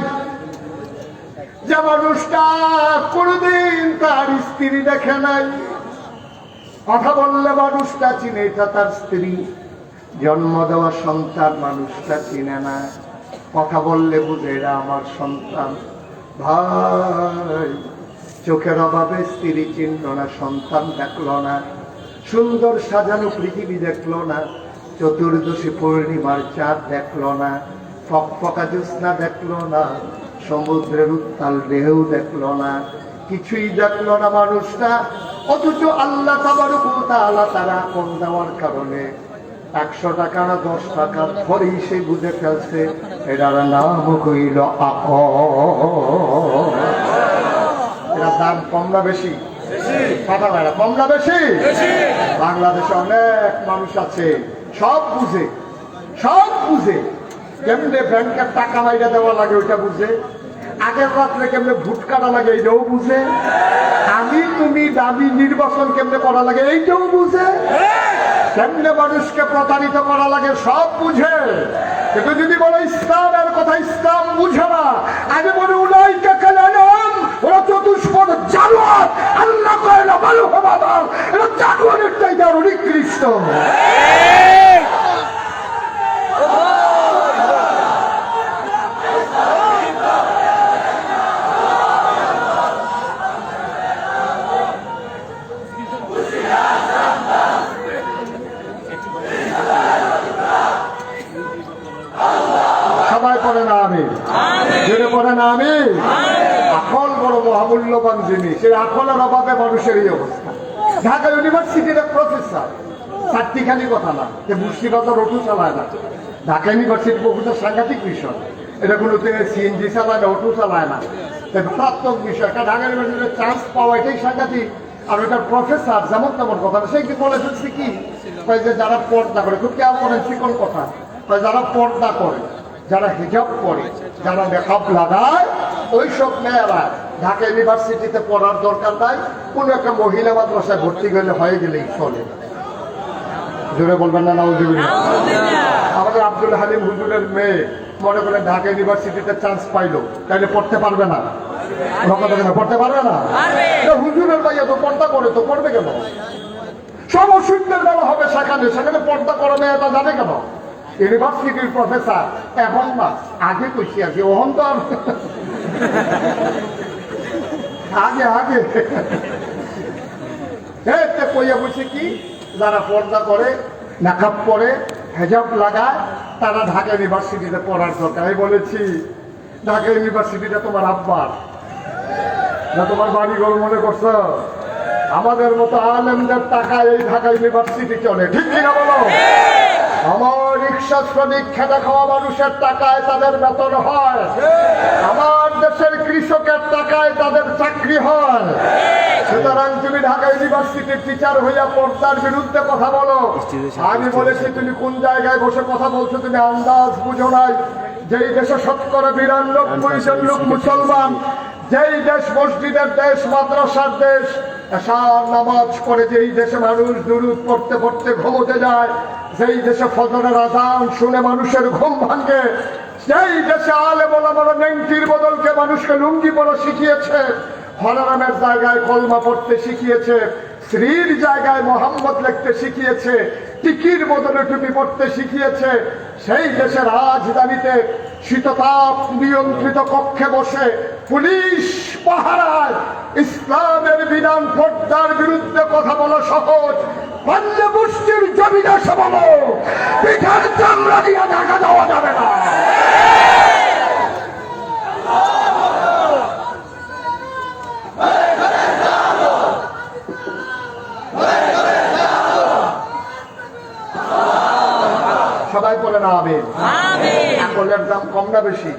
যে মানুষটা কোনদিন তার স্ত্রী দেখে নাই। কথা বললে মানুষটা চিনে এটা তার স্ত্রী, জন্ম দেওয়া সন্তান মানুষটা চিনে না। কথা বললে বুঝে এরা আমার সন্তান। ভাই, চোখের অভাবে স্ত্রী চিনল না, সন্তান দেখলো না, সুন্দর সাজানো পৃথিবী দেখলো না, চতুর্দশী পূর্ণিমার চাঁদ দেখলো না, ফকফকা জ্যোৎস্না দেখলো না, সমুদ্রের উত্তাল ঢেউ দেখলো না, কিছুই দেখলো না মানুষটা। অথচ আল্লাহ তাবারক ওয়া তাআলা তারা আপন দেওয়ার কারণে 100 টাকা না 10 টাকা ধরেই সে বুঝে ফেলছে এটার নাম হইল আকল। এটার দাম কম না বেশি? কথা বলে কম না বেশি? বাংলাদেশে অনেক মানুষ আছে সব বুঝে, সব বুঝে। কেমনে ব্যাংকের টাকা মাইরা দেওয়া লাগে ওইটা বুঝে, আগের রাত্রে কেমনে ভোট কাটা লাগে এইটাও বুঝে, আমি তুমি দাবি নির্বাচন কেমনে করা লাগে এইটাও বুঝে, কেমনে মানুষকে প্রতারিত করা লাগে সব বুঝে। কিন্তু যদি বলে ইসলামের কথা, ইসলাম বুঝে না। আগে বলে উলাইকা কালাম, ওরা চতুষ্পদ জানোয়ার। আল্লাহ কয় না ভালো বাবা, এরা জানোয়ারের চাইতে আরো নিকৃষ্ট। সবাই পড়ে না আমি, জেনে পড়ে না আমি। আকল বড় মহামূল্যবান জিনিস, এই আকলের অভাবে মানুষের এই অবস্থা। ঢাকা ইউনিভার্সিটির প্রফেসর, চারটিখানি কথা না, যে মুর্শিদাবাদ অটো চালায় না। ঢাকা ইউনিভার্সিটির প্রফেসর সাংঘাতিক বিষয়, এটা কোনো সিএনজি চালায় না, অটো চালায় না, মারাত্মক বিষয়। একটা ঢাকা ইউনিভার্সিটির চান্স পাওয়া এটাই সাংঘাতিক। আর ওইটার প্রফেসর যেমন তেমন কথা না, সে কি বলে ফেলছে কি, যে যারা পর্দা করে, খুব কেমন করেন চিকন কথা, যারা পর্দা করে, যারা হিজাব করে, যারা মেকআপ লাগায়, ওই সব মেয়েরা ঢাকা ইউনিভার্সিটিতে পড়ার দরকার নাই, কোন একটা মহিলা মাদ্রাসায় ভর্তি হলে হয়ে গেলেই চলে। জোরে বলবেন না নাউজুবিল্লাহ। আমাদের আব্দুল হালিম হুজুরের মেয়ে মনে করেন ঢাকা ইউনিভার্সিটিতে চান্স পাইলো, তাইলে পড়তে পারবে না? পড়তে পারবে না? হুজুরের ভাইয়া তো পর্দা করে, তো পড়বে কেন? সব অসুবিধার বেলা হবে সেখানে, সেখানে পর্দা করা মেয়েটা যাবে কেন? ইউনিভার্সিটির প্রফেসর এখন না, আগে কইছি আগে, ওহন তো আগে আগে কইয়া বলছে কি, যারা পর্দা করে, মেকআপ করে, হেজাব লাগায়, তারা ঢাকা ইউনিভার্সিটিতে পড়ার দরকার। আমি বলেছি ঢাকা ইউনিভার্সিটিটা তোমার আব্বার না তোমার বাড়ি ঘর মনে করছো? আমাদের মতো আলেমদের টাকায় এই ঢাকা ইউনিভার্সিটি চলে, ঠিক কিনা বলো? আমার রিক্সা শ্রমিক খেটে খাওয়া মানুষের টাকায় তাদের বেতন হয়, আমার দেশের কৃষকের টাকায় তাদের চাকরি হয়। সুতরাং তুমি ঢাকা ইউনিভার্সিটির টিচার হইয়া পর্দার বিরুদ্ধে কথা বলো। আমি বলেছি তুমি কোন জায়গায় বসে কথা বলছো তুমি আন্দাজ বুঝো নাই। যেই দেশে ৯৯% লোক মুসলমান, যেই দেশ মসজিদের দেশ, মাদ্রাসার দেশ, এশার নামাজ পড়ে যেই দেশে মানুষ দুরূদ পড়তে পড়তে ঘুমোতে যায়, যেই দেশে ফজরের আযান শুনে মানুষের ঘুম ভাঙে, সেই দেশে আলেম ওলামারা নেংটির বদলকে মানুষকে লুঙ্গি পরা শিখিয়েছে, হলারামের জায়গায় কলমা পড়তে শিখিয়েছে, শ্রীর জায়গায় মোহাম্মদ লিখতে শিখিয়েছে, টিকির বদলে টুপি পড়তে শিখিয়েছে, সেই দেশের রাজধানীতে শীততাপ নিয়ন্ত্রিত কক্ষে বসে পুলিশ পাহারায় ইসলামের বিধান পর্দার বিরুদ্ধে কথা বলা সহজ, পাল্লে মুষ্টির জমিনে সবালো পিঠার চামড়া দিয়ে ঢাকা দেওয়া যাবে না। সবাই বলে না আমিন। আকলের দাম কম না বেশি?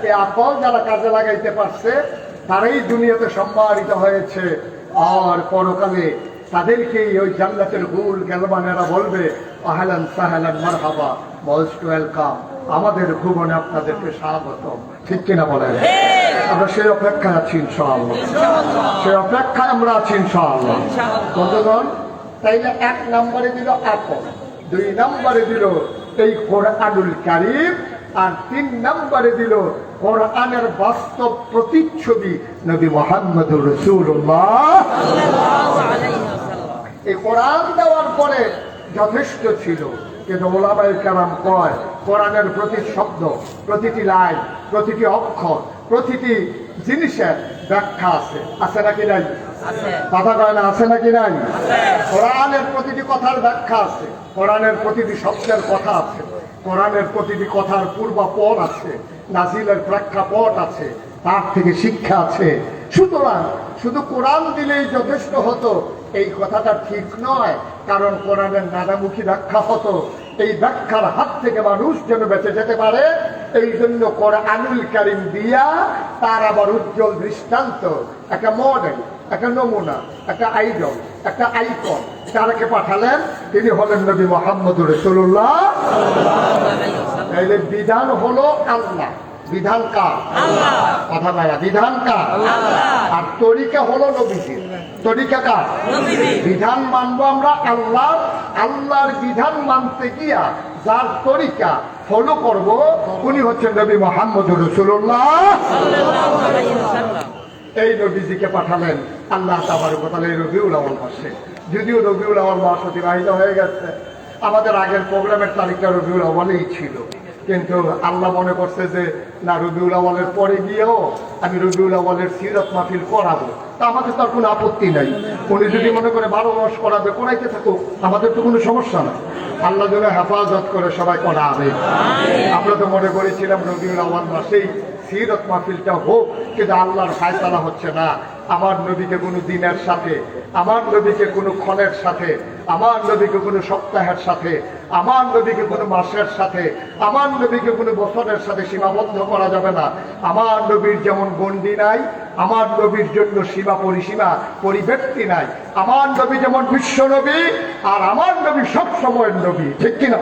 এই আকল যারা কাজে লাগাইতে পারছে তারাই দুনিয়াতে সম্মানিত হয়েছে, আর পরকালে তাদেরকে ওই জান্নাতের হুল গেলমানেরা বলবে আহলান সাহলান মারহাবা, মোস্ট ওয়েলকাম, আমাদের ভুবনে আপনাদেরকে স্বাগতম। ঠিক কিনা বলেন? আমরা সেই অপেক্ষায় আছি ইনশাআল্লাহ, সেই অপেক্ষায় আমরা আছি ইনশাআল্লাহ। বন্ধুগণ, তাইলে 1 নম্বরে দিল আপন, 2 নম্বরে দিল এই কোরআনুল কারীম, আর 3 নম্বরে দিল কোরআনের বাস্তব প্রতিচ্ছবি নবী মুহাম্মদুর রাসূলুল্লাহ। এই কোরআন দেওয়ার পরে যথেষ্ট ছিল, কিন্তু ওলামায়ে কেরাম কয় কোরআনের প্রতি শব্দ, প্রতিটি লাইন, প্রতিটি অক্ষর, প্রতিটি জিনিসের ব্যাখ্যা আছে। আছে নাকি নাই? কথা কয় না, আছে নাকি নাই? কোরআনের প্রতিটি কথার ব্যাখ্যা আছে, কোরআনের প্রতিটি শব্দের কথা আছে, কোরআনের প্রতিটি কথার পূর্বাপর আছে, নাজিলের প্রেক্ষাপট আছে, তার থেকে শিক্ষা আছে। সুতরাং শুধু কোরআন দিলেই যথেষ্ট হতো এই কথাটা ঠিক নয়, কারণ কোরআনের নানামুখী ব্যাখ্যা হতো। এই ব্যাখ্যার হাত থেকে মানুষ যেন বেঁচে যেতে পারে, এই জন্য কোরআনুল কারীম দিয়া তার আবার উজ্জ্বল দৃষ্টান্ত, একটা মডেল, একটা নমুনা, একটা আইডল, একটা আইকন তারকে পাঠালেন। তিনি হলেন নবী মুহাম্মদুর রাসূলুল্লাহ। তাইলে বিধান হলো আল্লাহ, বিধান কার? আল্লাহ। কথা বলা, বিধান কার? আল্লাহ। আর তরিকা হলো নবীজির। তরিকা কার? নবীজির। বিধান মানবো আমরা আল্লাহ, আল্লাহর বিধান মানতে গিয়া যার তরিকা ফলো করব উনি হচ্ছেন নবী মুহাম্মদুর রাসূলুল্লাহ। এই নবীজিকে পাঠালেন আল্লাহ তাবারক ওয়া তাআলা রবিউল আউয়াল মাসে। যদিও রবিউল আউয়াল মাস অতিবাহিত হয়ে গেছে, আমাদের আগের প্রোগ্রামের তারিখটা রবিউল আউয়ালেই ছিল, কিন্তু আল্লাহ মনে করছে যে না, রবিউল আউয়ালের পরে গিয়েও আমি রবিউল আউয়ালের সিরাত মাহফিল করাবো, তা আমাদের তার কোনো আপত্তি নাই। উনি যদি মনে করে 12 মাস করাবে, করাইতে থাকুক, আমাদের তো কোনো সমস্যা নাই। আল্লাহ যেন হেফাজত করে সবাই করাবে। আমরা তো মনে করেছিলাম রবিউল আউয়াল মাসেই সিরাত মাহফিলটা হোক, কিন্তু আল্লাহর ফায়সালা হচ্ছে না। আমার নবীকে কোনো দিনের সাথে, আমার নবীকে কোনো ক্ষণের সাথে, আমার নবীকে কোনো সপ্তাহের সাথে, আমার নবীকে কোনো মাসের সাথে, আমার নবীকে কোনো বছরের সাথে সীমাবদ্ধ করা যাবে না। আমার নবীর যেমন গণ্ডি নাই, আমার নবীর জন্য সীমা পরিসীমা পরিব্যক্তি নাই। আমার নবী যেমন বিশ্ব নবী, আর আমার নবী সব সময়ের নবী। ঠিক কিনা?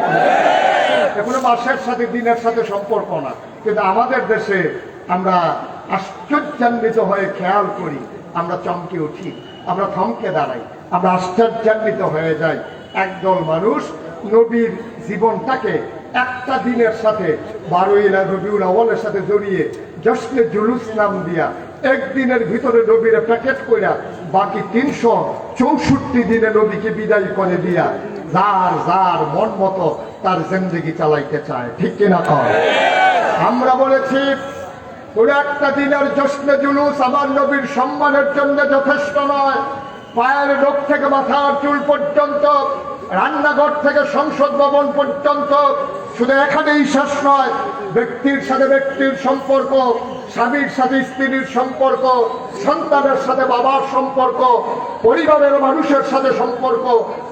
কোনো মাসের সাথে দিনের সাথে সম্পর্ক না। কিন্তু আমাদের দেশে আমরা আশ্চর্যান্বিত হয়ে খেয়াল করি, আমরা চমকে উঠি, আমরা থমকে দাঁড়াই, আমরা আশ্চর্যান্বিত হয়ে যাই। একদল মানুষ নবীর জীবনটাকে একটা দিনের সাথে, 12 রবিউল আউয়ালের সাথে জড়িয়ে জশ্নে জুলুস নাম দিয়া একদিনের ভিতরে নবীরে প্যাকেট কইরা বাকি 364 দিনে নবীকে বিদায় করে দিয়া যার যার মন মতো তার জিন্দেগি চালাইতে চায়। ঠিক কিনা কয়? আমরা বলেছি কোন একটা দিনের জশ্নে জুলুস আমার নবীর সম্মানের জন্য যথেষ্ট নয়। পায়ের নখ থেকে মাথার চুল পর্যন্ত, রান্নাঘর থেকে সংসদ ভবন পর্যন্ত শুধু এখানেই শেষ নয়। ব্যক্তির সাথে ব্যক্তির সম্পর্ক, স্বামীর সাথে স্ত্রীর সম্পর্ক, সন্তানের সাথে বাবার সম্পর্ক, পরিবারের মানুষের সাথে সম্পর্ক,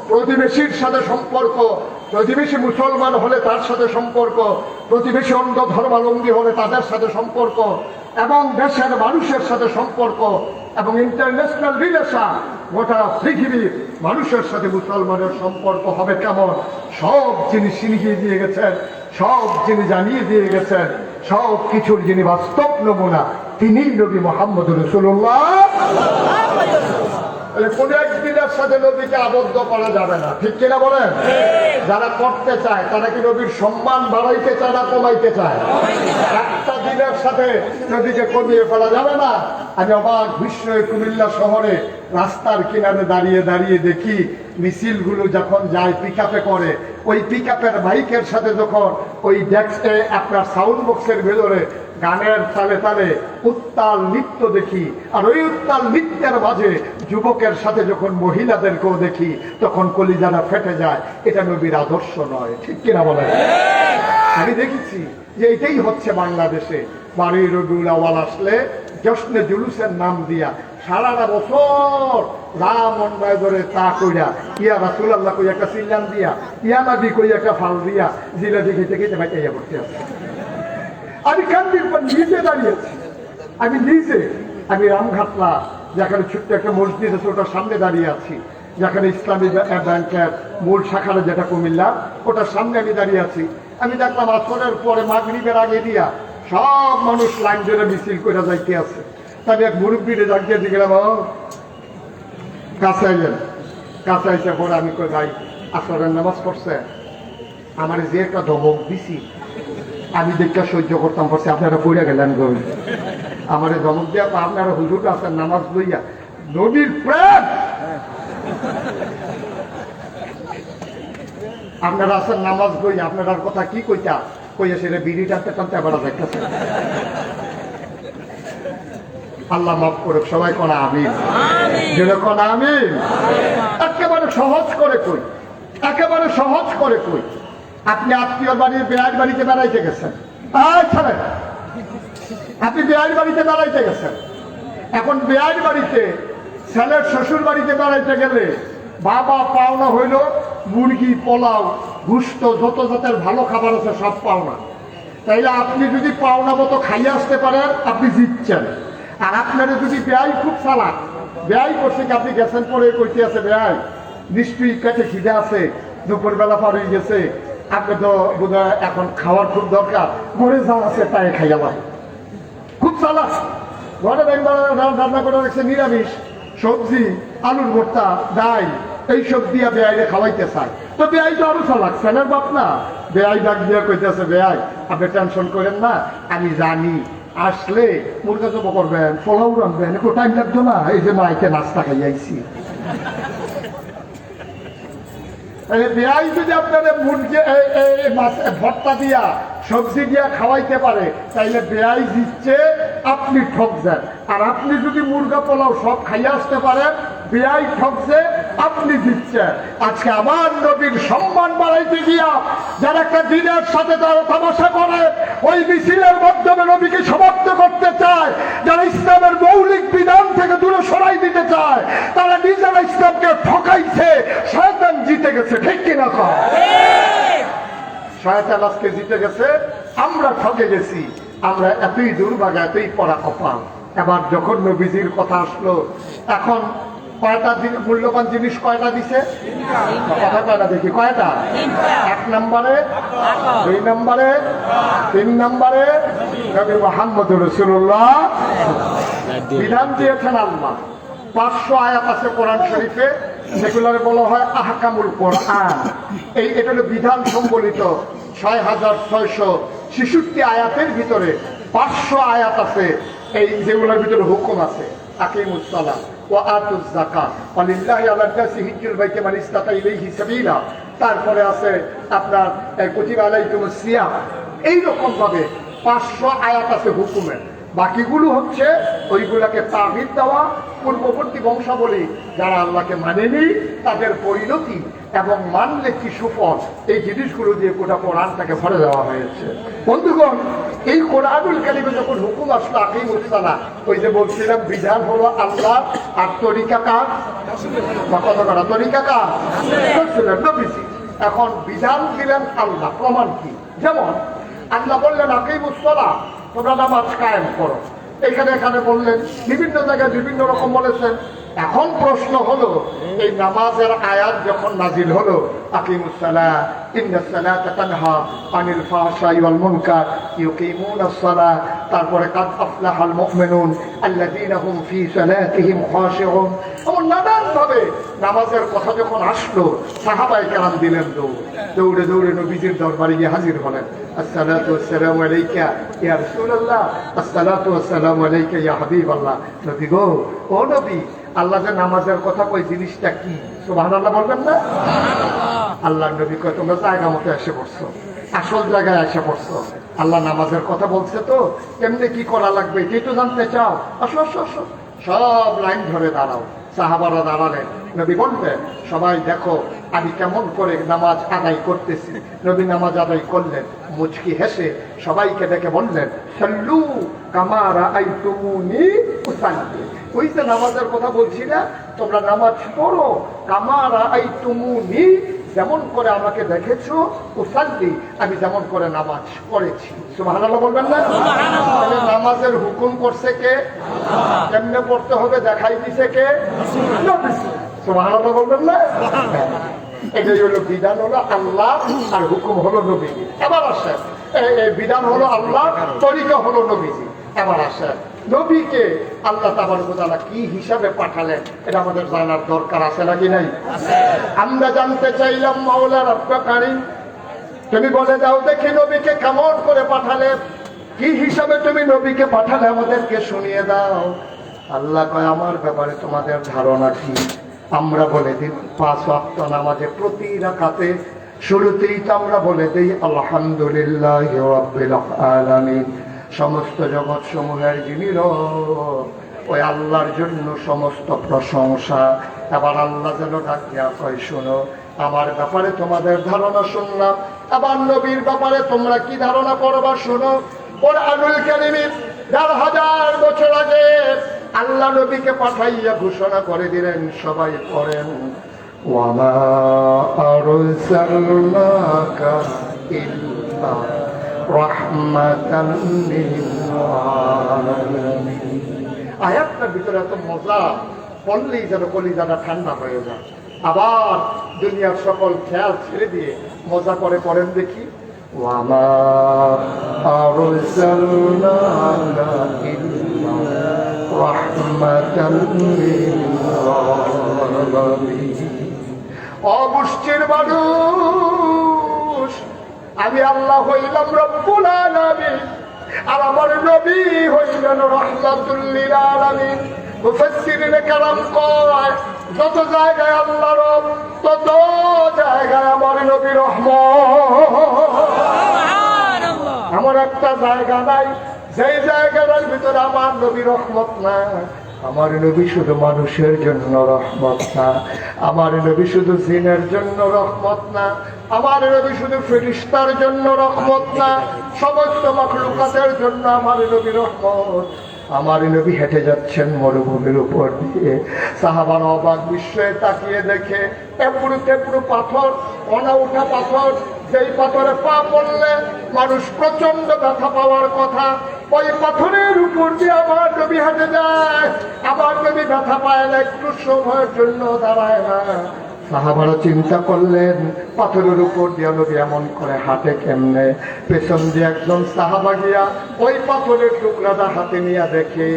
প্রতিবেশীর সাথে সম্পর্ক, প্রতিবেশী মুসলমান হলে তার সাথে সম্পর্ক, প্রতিবেশী অন্য ধর্মাবলম্বী হলে তাদের সাথে সম্পর্ক, এবং দেশের মানুষের সাথে সম্পর্ক, এবং ইন্টারন্যাশনাল রিলেশন, গোটা পৃথিবীর মানুষের সাথে মুসলমানের সম্পর্ক হবে কেমন, সব জিনিস শিখিয়ে দিয়ে গেছেন, সব জিনিস জানিয়ে দিয়ে গেছেন। সব কিছুর যিনি বাস্তব নমুনা তিনি নবী মুহাম্মদুর রাসূলুল্লাহ। কোন একদিনের সাথে নবীকে আবদ্ধ করা যাবে না। ঠিক কিনা বলেন? যারা করতে চায় তারা কি নবীর সম্মান বাড়াইতে চায় না কমাইতে চায়? একটা দিনের সাথে নবীকে কমিয়ে ফেলা যাবে না। আমি অবাক বিস্ময়ে কুমিল্লা শহরে রাস্তার কিনারে দাঁড়িয়ে দাঁড়িয়ে দেখি মিছিলগুলো যখন যায় পিকআপে করে, ওই পিকআপের বাইকের সাথে যখন ওই ডেস্কে আপনার সাউন্ড বক্সের ভেতরে গানের তালে তালে উত্তাল নৃত্য দেখি, আর ওই উত্তাল নৃত্যের মাঝে যুবকের সাথে যখন মহিলাদেরকেও দেখি, তখন কলিজাটা ফেটে যায়। এটা নবীর আদর্শ নয়। ঠিক কিনা বলেন? আমি দেখেছি যে এটাই হচ্ছে বাংলাদেশে। 12 রবিউল আউয়াল আসলে জশ্নে জুলুসের নাম দিয়া সারাটা বছর রাম অন্যায় ধরে তা কইরা, ইয়া রাসূলুল্লাহ কই একটা সিল্লাম দিয়া, ইয়া নবী কই একটা ফাল দিয়া, জিলাপি খেতে খেতে ভাই ইয়া করতে আছে। আমি কান্দির পর নিজে দাঁড়িয়েছি, আমি রামঘাটলা যেখানে ছোট্ট একটা মসজিদ আছে ওটার সামনে দাঁড়িয়ে আছি। যেখানে ইসলামী ব্যাংকের মূল শাখাটা যেটা কুমিল্লা, ওটার সামনে আমি দাঁড়িয়ে আছি। আমি দেখলাম আসরের পরে মাগরিবের আগে দিয়া সব মানুষ লাইন ধরে মিছিল করে যাইতে আছে। তাহলে এক মুরব্বীরে ডাকিয়ে দিয়ে গেলাম, কাছে আইলেন। কাছে আইসে পরে আমি কই, ভাই আসরের নামাজ পড়ছে, আমার যে একটা ধমক দিছি আমি দেখে সহ্য করতাম পারছি, আপনারা পড়ে গেলেন গো। আমার ধমক দিয়া আপনারা হুজুর আছেন নামাজ লইয়া, নবীর প্রেম আপনারা আছেন নামাজ লইয়া, আপনার কথা কি কইতা কইয়া সেটা বিড়ি টানতে টানতে আবার যাইতেছে। আল্লাহ মাফ করুক সবাই, কোন আমিন, যেরকম আমিন। একেবারে সহজ করে কই, একেবারে সহজ করে কই। আপনি আত্মীয় বাড়ির বেয়ার বাড়িতে বেড়াইতে গেছেন, আপনি বেয়ার বাড়িতে বেড়াইতে গেছেন। এখন বেয়ার বাড়িতে ছেলের শ্বশুর বাড়িতে বেড়াইতে গেলে বাবা পাওনা হইল মুরগি, পোলাও, গুস্ত, যত জাতের ভালো খাবার আছে সব পাওনা। তাইলে আপনি যদি পাওনা মতো খাইয়ে আসতে পারেন আপনি জিতছেন। আর আপনারা যদি বেয়াই খুব চালাক, বেয়াই করছে কি আপনি গেছেন পরে কইতে আছে, বেয়াই নিশ্চয়ই পেটে খিদে আছে, দুপুরবেলা পার হয়ে গেছে, আপনি তো বোধ হয় এখন খাওয়ার খুব দরকার, ঘরে যা আছে তাই খাইয়ালাম। খুব চালাক। ঘরে রান্না করে রাখছে নিরামিষ সবজি, আলুর ভর্তা, ডাল, এইসব দিয়া বেয়াইরে খাওয়াইতে চায়। তো বেয়াই তো আরো চালাক, ছেলের বাপ না। বেয়াই ডাক দিয়া কইতেছে, বেয়াই আপনি টেনশন করেন না, আমি জানি আসলে মুরগা জব করবেন, পোলাও রাখবেন, একটু টাইম লাগতো না, এই যে মাইকে নাস্তা খাইয়াইছি। বেয়াই যদি আপনাদের মুরগি ভর্তা দিয়া সবজি দিয়া খাওয়াইতে পারে তাইলে বেয়াই জিতছে, আপনি ঠকছেন। আর আপনি যদি মুরগা পোলাও সব খাইয়ে আসতে পারেন, বেয়াই ঠকছে, আপনি জিতছেন। আজকে আবার নবীর সম্মান বাড়াইতে গিয়া যারা একটা দিনের সাথে তারা তামাশা করে, ওই মিছিলের মাধ্যমে নবীকে সমাপ্ত করতে চায়, যারা ইসলামের মৌলিক বিধান থেকে দূরে সরাই দিতে চায়, তারা নিজেরা ইসলামকে ঠকাইছে, শয়তান জিতে গেছে। ঠিক কিনা কয়? শয়তান আজকে জিতে গেছে, আমরা ঠকে গেছি। আমরা এতই দুর্ভাগা, এতই পড়া কপাল। এবার যখন নবীজির কথা আসলো, এখন কয়টা মূল্যবান জিনিস কয়টা দিছে? কথা কয়টা দেখি, কয়টা? 1 নম্বরে, 2 নম্বরে, 3 নম্বরে নবী মুহাম্মদুর রাসূলুল্লাহ বিধান দিয়েছেন আল্লাহ। 500 আয়াত আছে কোরআন শরীফে, সেগুলোর বলা হয় আহকামুল কোরআন। এটা হলো বিধান সম্বলিত 6666 আয়াতের ভিতরে 500 আয়াত আছে, এই যেগুলোর ভিতরে হুকুম আছে। আকিমুস সালাহ ওয়া আতুজ যাকাত ওয়া লিল্লাহি আলান নাসি হিজ্জুল বাইতি মান ইসতাতা ইলাইহি সাবিলা। তারপরে আছে আপনার কুতিবা আলাইকুমুস সিয়াম। এইরকম ভাবে 500 আয়াত আছে হুকুমের। বাকিগুলো হচ্ছে ওইগুলাকে তাগিদ দেওয়া, পূর্ববর্তী বংশাবলী যারা আল্লাহকে মানেনি তাদের পরিণতি এবং মানলে কি সুফল, এই জিনিসগুলো দিয়ে গোটা কোরআনটাকে ভরে দেওয়া হয়েছে। বন্ধুগণ, এই কোরআনুল কারীমে যখন হুকুম আসলো আকিমুস সালাহ, ওই যে বলছিলাম বিধান হলো আল্লাহ, আর তরিকা কার? কথা করা তরিকা কার? নবীজি। এখন বিধান দিলেন আল্লাহ, প্রমাণ কি? যেমন আল্লাহ বললেন আকিমুস সালাহ, তোমরা নামাজ কায়েম করো। এখানে এখানে বললেন, বিভিন্ন জায়গায় বিভিন্ন রকম বলেছেন। এখন প্রশ্ন হলো, এই নামাজের আয়াত যখন নাজিল হলো, আকিমুস সালাহ ইন্নাস সালাতা তানহা আনিল ফাহশাই ওয়াল মুনকার ইউকিমুনাস সালাহ, তারপরে কাদ আফলাহাল মুমিনুন আল্লাযীনা হুম ফি সালাতিহিম খাশিউন। এমন নানান ভাবে নামাজের কথা যখন আসলো, সাহাবায়ে কেরাম দিলেন দৌড়ে দৌড়ে নবীজির দরবারে গিয়ে হাজির হলেন। আসসালাতু ওয়াসসালামু আলাইকা ইয়া রাসূলুল্লাহ, আসসালাতু ওয়াসসালামু আলাইকা ইয়া হাবিবাল্লাহ। নবী গো, ও নবী, আল্লাহ যে নামাজের কথা কই, জিনিসটা কি? সুবহানাল্লাহ বলবেন না? আল্লাহ নবী কয়, তোমরা জায়গা মতো এসে পড়ছো, আসল জায়গায় এসে পড়ছো। আল্লাহ নামাজের কথা বলছে, তো কেমনে কি করা লাগবে এটাই তো জানতে চাও? আসো আসো আসো। সব লাইন ধরে দাঁড়াও। সাহাবারা দাঁড়ালেন। নবী বললেন, সবাই দেখো আমি কেমন করে নামাজ আদায় করতেছি। নবী নামাজ আদায় করলেন, মুচকি হেসে সবাইকে ডেকে বললেন, সাল্লু কামা রাআইতুমুনি উসাল্লি। ওই যে নামাজের কথা বলছি না, তোমরা নামাজ পড়ো কামা রাআইতুমুনি, যেমন করে আমাকে দেখেছো, উসাল্লি, আমি যেমন করে নামাজ পড়েছি। সুবহানাল্লাহ বলবেন না? তাহলে নামাজের হুকুম করছে কে? কেমনে পড়তে হবে দেখাই দিছে কে? সুবহানাল্লাহ বলবেন না? এটাই হলো বিধান, হলো আল্লাহ আর হুকুম হলো নবীজি। এবার আসেন, এই বিধান হলো আল্লাহ, তরিকা হলো নবীজি। এবার আসেন, নবীকে আল্লাহ তাবারক ওয়া তাআলা কি হিসাবে পাঠালেন এটা আমাদের জানার দরকার আছে নাকি নাই? আমরা জানতে চাইলাম, মাওলা রব্বুল কারীম তুমি বলে দাও দেখি নবীকে কেমন করে পাঠালে, কি হিসাবে তুমি নবীকে পাঠালে আমাদেরকে শুনিয়ে দাও। আল্লাহ কয় আমার ব্যাপারে তোমাদের ধারণা কি? আমরা বলে দিই 5 ওয়াক্ত নামাজে প্রতি রাকাতে শুরুতেই তো আমরা বলে দিই আলহামদুলিল্লাহি রাব্বিল আলামিন, সমস্ত জগৎ সমূহের যিনি রব ওই আল্লাহর জন্য সমস্ত প্রশংসা। এবার আল্লাহ যেন ডাক দিয়া কয় শোনো আমার ব্যাপারে তোমাদের ধারণা শুনলাম, আবার নবীর ব্যাপারে তোমরা কি ধারণা করবা শোনো। কুরআনুল কারীমে ৪০০০ বছর আগে আল্লাহ নবীকে পাঠাইয়া ঘোষণা করে দিলেন, সবাই পড়েন, ওয়ামা আরসালনাকা ইল্লা রাহমাতাল লিল আলামিন। আয়াতটার ভিতরে এত মজা, পড়লেই যেন কলিজাটা ঠান্ডা হয়ে যায়। আবার দুনিয়ার সকল খেয়াল ছেড়ে দিয়ে মজা করে পড়েন দেখি, ওয়ামা আরসালনাকা ইল্লা রাহমাতাল লিল আলামিন। অগোষ্ঠীর মানুষ, আমি আল্লাহ হইলাম রব্বুল আলামিন, আর আমার নবী হইলেন রাহমাতুল লিল আলামিন। মুফাসসিরিনে কেরাম কয় যত জায়গায় আল্লাহ রব তত জায়গায় আমার নবী রহমত। আমার একটা জায়গা নাই যেই জায়গাটার ভিতরে আমার নবী রহমত না। আমার নবী শুধু মানুষের জন্য রহমত না, আমার নবী শুধু জিনের জন্য রহমত না, আমার নবী শুধু ফেরেশতার জন্য রহমত না, সমস্ত মাখলুকাতের জন্য আমার নবী রহমত। আমার নবী হেঁটে যাচ্ছেন মরুভূমির উপর দিয়ে, সাহাবারা অবাক বিস্ময়ে তাকিয়ে দেখে টেপড়ু টেপড়ু পাথর, অনা উঠা পাথর, যেই পাথরে পা পড়লে মানুষ প্রচন্ড ব্যথা পাওয়ার কথা, ওই পাথরের উপর দিয়ে আমার নবী হেঁটে যায়। আমার নবী ব্যথা পায় না, একটু সময়ের জন্য দাঁড়ায় না। সাহাবারা চিন্তা করলেন পাথরের উপর দিয়ে নবী এমন করে হাঁটে কেমনে। পেছন দিয়ে একজন সাহাবা গিয়া ওই পাথরের টুকরাটা হাতে নিয়ে দেখে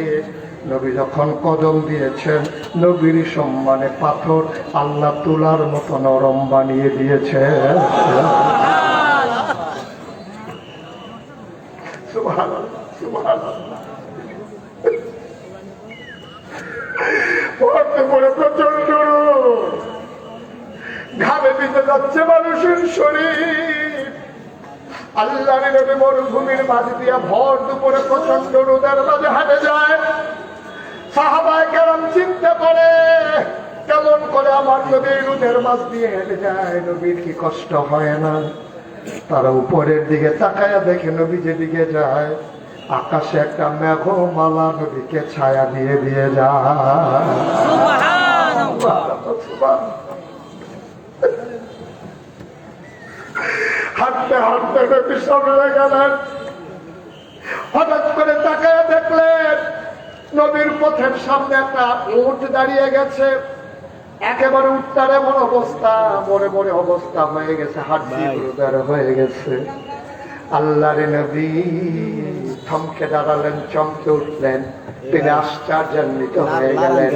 নবী যখন কদম দিয়েছেন, নবীর সম্মানে পাথর আল্লাহ তুলার মতো নরম বানিয়ে দিয়েছে। সুবহানাল্লাহ, সুবহানাল্লাহ। প্রচন্ড ঘামে ভিজে যাচ্ছে মানুষের শরীর। আল্লাহর নবী মরুভূমির মাঝ দিয়া ভর দুপুরে প্রচন্ড রোদের মাঝে হাঁটে যায়। সাহাবায়ে কেরাম চিন্তা করে কেমন করে আমার নবী রোদের মাঝ দিয়ে হেঁটে যায়, নবীর কি কষ্ট হয় না? তারা উপরের দিকে তাকায়া দেখে নবী যেদিকে যায় আকাশে একটা মেঘমালা নবীকে ছায়া দিয়ে দিয়ে যায়। সুবহানাল্লাহ। হাঁটতে হাঁটতে নবী সামনে গেলেন, হঠাৎ করে তাকায়া দেখলেন নবীর পথের সামনে একটা উট দাঁড়িয়ে গেছে। একেবারে উটটার এমন অবস্থা, মরে মরে অবস্থা হয়ে গেছে, হাড্ডি গুলো হয়ে গেছে। আল্লাহর নবী থমকে দাঁড়ালেন, চমকে উঠলেন, তিনি আশ্চর্যান্বিত হয়ে গেলেন।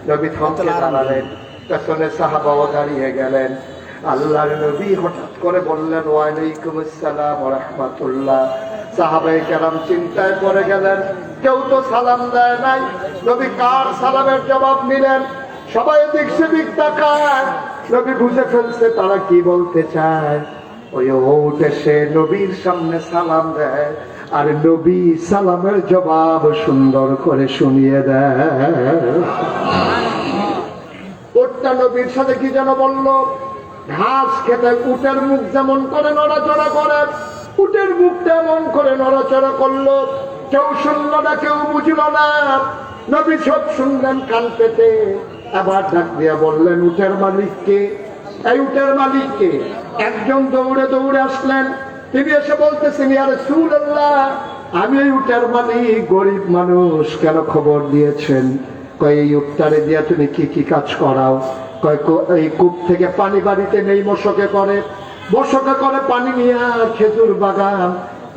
নবী থমকে দাঁড়ালেন, পেছনে সাহাবাও দাঁড়িয়ে গেলেন। আল্লাহর নবী হঠাৎ করে বললেন, ওয়ালাইকুম আসসালাম ওয়া রাহমাতুল্লাহ। সাহাবায়ে কেরাম চিন্তায় পড়ে গেলেন, কেউ তো সালাম দেয় নাই, নবী কার সালামের জবাব নিলেন? সবাই এদিক সেদিক তাকায়, নবী বুঝে ফেলছে তারা কি বলতে চায়। ওই উট এসে নবীর সামনে সালাম দেয়, আর নবী সালামের জবাব সুন্দর করে শুনিয়ে দেয়। উটটা নবীর সাথে কি যেন বলল, ঘাস খেতে উটের মুখ যেমন করে নড়াচড়া করে, উটের মুখটা এমন করে নড়াচড়া করলো। কেউ শুনল না, কেউ বুঝল না। নবী সব শুনলেন কান পেতে। আবার ডাক দিয়া বললেন, উটের মালিককে? এই উটের মালিককে? একজন দৌড়ে দৌড়ে আসলেন, তিনি এসে বলতেছেন, ইয়া রাসূলুল্লাহ, আমি এই উটের মালিক, গরিব মানুষ, কেন খবর দিয়েছেন? কই এই উটটারে দিয়া তুমি কি কি কাজ করাও? এই কূপ থেকে পানি বাড়িতে নেই, মশকে করে পানি নিয়ে খেজুর বাগান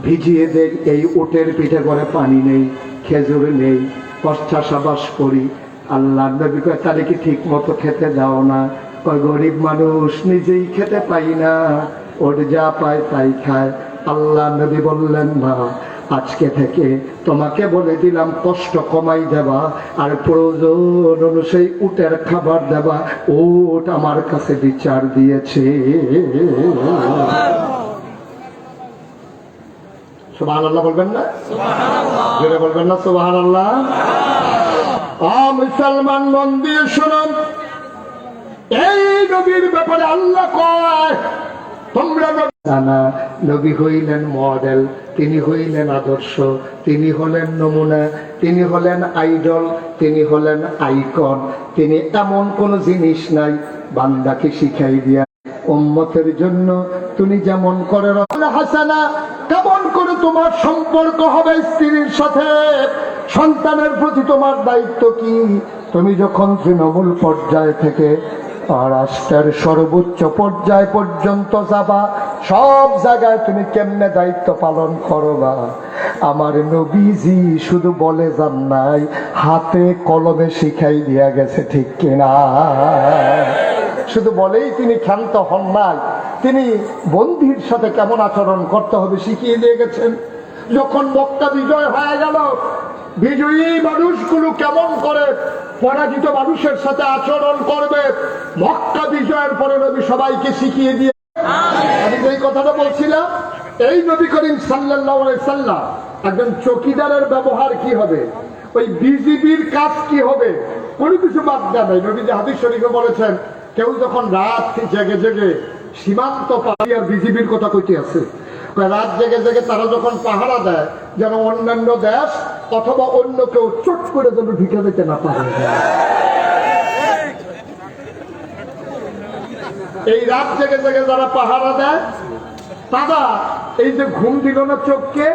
ভিজিয়ে দেয়। এই উটের পিঠে করে পানি নেই, খেজুর নেই, চাষাবাস করি। আল্লাহ নবী কয় তাহলে কি ঠিক মতো খেতে দাও না? কয় গরিব মানুষ নিজেই খেতে পাই না, ওর যা পায় তাই খায়। আল্লাহ নবী বললেন না, আজকে থেকে তোমাকে বলে দিলাম কষ্ট কমাই দেবা, আর প্রয়োজন অনুযায়ী উটের খাবার দেবা। উট আমার কাছে বিচার দিয়েছে। সুবহানাল্লাহ বলবেন না? জোরে বলবেন না সুবহানাল্লাহ? মুসলমান মন দিয়ে শুনুন, এই নবীর ব্যাপারে আল্লাহ কয় তোমরা নবী হইলেন মডেল, তিনি হইলেন আদর্শ, তিনি হলেন নমুনা, তিনি হলেন আইডল, তিনি হলেন আইকন। তিনি এমন কোন জিনিস নাই বান্দাকে শিখাই দিয়া উম্মতের জন্য তুমি যেমন করে হাসানা, কেমন করে তোমার সম্পর্ক হবে স্ত্রীর সাথে, সন্তানের প্রতি তোমার দায়িত্ব কি, তুমি যখন তৃণমূল পর্যায় থেকে রাষ্ট্রের সর্বোচ্চ পর্যায় পর্যন্ত যাবা, সব জায়গায় তুমি কেমনে দায়িত্ব পালন করবা। আমার নবীজি শুধু বলে যান নাই, হাতে কলমে শিখাই দিয়া গেছে, ঠিক কিনা? শুধু বলেই তিনি ক্ষান্ত হন নাই, তিনি বন্ধুর সাথে কেমন আচরণ করতে হবে শিখিয়ে দিয়ে গেছেন। যখন মক্কা বিজয় হয়ে গেল, বিজয়ী মানুষগুলো কেমন করে পরাজিত মানুষের সাথে আচরণ করবে, মক্কা বিজয়ের পরে নবী সবাইকে শিখিয়ে দিয়ে। আমি যেই কথাটা বলছিলাম, এই নবী করিম সাল্লাল্লাহু আলাইহি সাল্লাম একজন চৌকিদারের ব্যবহার কি হবে, ওই বিজিবির কাজ কি হবে, কোনো কিছু বাদ দেয় নাই। নবী যে হাদিস শরীফে বলেছেন, কেউ যখন রাত জেগে জেগে সীমান্ত পাহাড়ি আর বিজিবির কথা কইতে আছে, রাত জেগে জেগে তারা যখন পাহারা দেয়, যেন অন্যান্য দেশ অথবা অন্য কেউ চট করে যেন ঢুকে দিতে না পারে। এই রাত জেগে জেগে যারা পাহারা দেয়, তারা এই যে ঘুম দিল না চোখকে,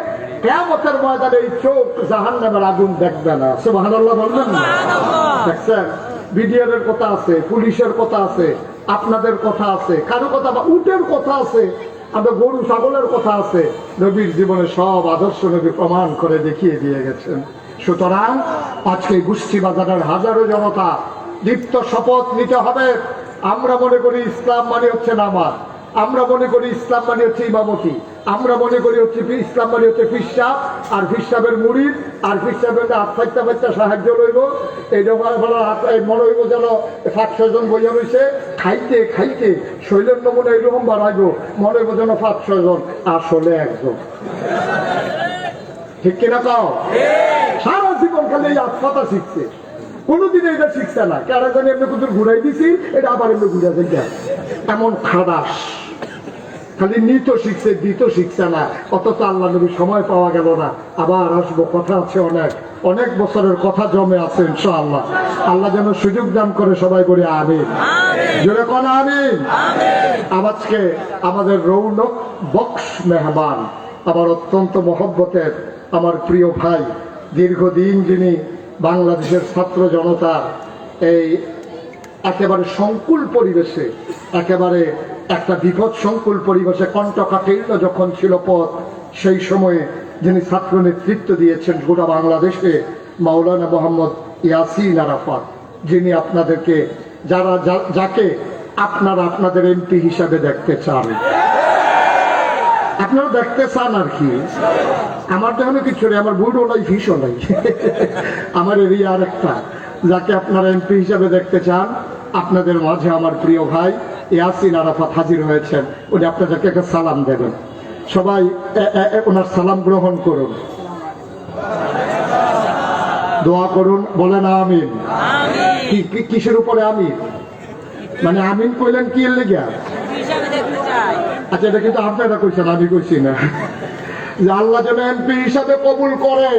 কিয়ামতের ময়দানে এই চোখ জাহান্নামের আগুন দেখবে না। সুবহানাল্লাহ বলবেন না? দেখছেন, বিডিআর এর কথা আছে, পুলিশের কথা আছে, আপনাদের কথা আছে, কারো কথা বা উটের কথা আছে, আমাদের গরু ছাগলের কথা আছে। নবীর জীবনে সব আদর্শ নবী প্রমাণ করে দেখিয়ে দিয়ে গেছেন। সুতরাং আজকে গোষ্ঠী বাজারের হাজারো জনতা দীপ্ত শপথ নিতে হবে। আমরা মনে করি ইসলাম মানে হচ্ছে নামাজ, আমরা মনে করি ইসলাম মানে হচ্ছে ইমামতি, আমরা মনে করি হচ্ছে ইসলাম মানে হচ্ছে ফিসাব, আর ফিসাবের মুড়িদ, আর ফিসাবের হাত ফাইতে ফাইতে সাহায্য লইব। এই মনে হইব যেন 500 জন বইয়া রয়েছে, খাইতে খাইতে শৈলের নমুনা এরকম বাড়াইব, মনে হইব যেন 500 জন, আসলে একজন। ঠিক কিনা কাও? সারা জীবন খালি এই আত্মাটা শিখছে, কোনোদিন এটা শিখছে না। কারা জানি এমনি কুতুর ঘুরাই দিছি, এটা আবার এমনি ঘুরা যায়, এমন খাদাস। খালি নিত শিখছে, দিত শিখছে না। অথচ আল্লাহ নবী সময় পাওয়া গেল না। আবার আসবো, কথা আছে অনেক, অনেক বছরের কথা জমে আছে ইনশাআল্লাহ। আল্লাহ যেন সুযোগ দান করে, সবাই বলি আমিন, জোরে কোন আমিন। আজকে আমাদের রৌনক বক্স মেহমান, আমার অত্যন্ত মহব্বতের আমার প্রিয় ভাই, দীর্ঘদিন যিনি বাংলাদেশের ছাত্র জনতার এই একেবারে সংকুল পরিবেশে, একেবারে একটা বিপদ সংকুল পরিবেশে কণ্ঠকাঠিন্য যখন ছিল পথ, সেই সময়ে যিনি ছাত্র নেতৃত্ব দিয়েছেন গোটা বাংলাদেশে, মাওলানা মোহাম্মদ ইয়াসিন আরাফাত, যিনি আপনাদেরকে যাকে আপনারা আপনাদের এমপি হিসাবে দেখতে চান, আপনারা দেখতে চান আর কি। আমার তো এখনো কিছু নেই, আমার বুড়ো নাই, ফিসও নাই, আমার এরিয়া আর একটা, যাকে আপনারা এমপি হিসাবে দেখতে চান, আপনাদের মাঝে আমার প্রিয় ভাই ইয়াসিন আরাফাত হাজির হয়েছেন। উনি আপনাদেরকে একটা সালাম দেবেন, সবাই ওনার সালাম গ্রহণ করুন, দোয়া করুন, বলেন আমিন। কিসের উপরে আমিন? মানে আমিন কইলেন কি এর লেগে? আচ্ছা, এটা কিন্তু আপনারা কইছেন, আমি কইছি না। যে আল্লাহ যেন এমপি হিসাবে কবুল করে,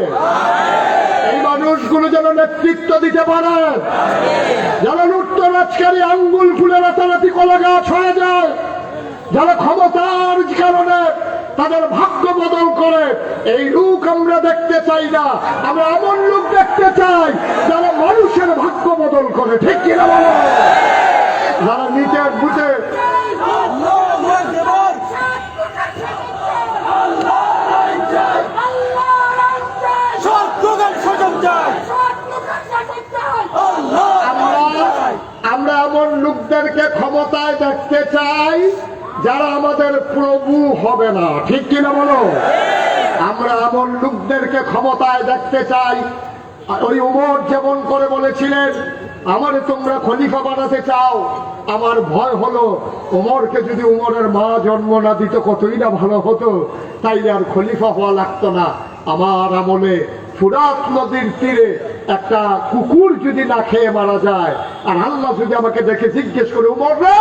এই মানুষগুলো যেন নেতৃত্ব দিতে পারে, যারা লুটতরাজকারী আঙ্গুল খুলে রাতারাতি কলা গাছ হয়ে যায়, যারা ক্ষমতার কারণে তাদের ভাগ্য বদল করে, এই লোক আমরা দেখতে চাই না। আমরা এমন লোক দেখতে চাই যারা মানুষের ভাগ্য বদল করে, ঠিক কিনা বলো? যারা আমাদের প্রভু হবে না, ঠিক কিনা বলো? আমরা এমন লোকদেরকে ক্ষমতায় দেখতে চাই। ওই উমর যেমন করে বলেছিলেন, আমারে তোমরা খলিফা বানাতে চাও, আমার ভয় হলো উমরকে যদি উমরের মা জন্ম না দিত কতই না ভালো হতো, তাইলে আর খলিফা হওয়া লাগতো না। আমার আমলে ফুরাত নদীর তীরে একটা কুকুর যদি না খেয়ে মারা যায়, আর আল্লাহ যদি আমাকে দেখে জিজ্ঞেস করে, উমর রে,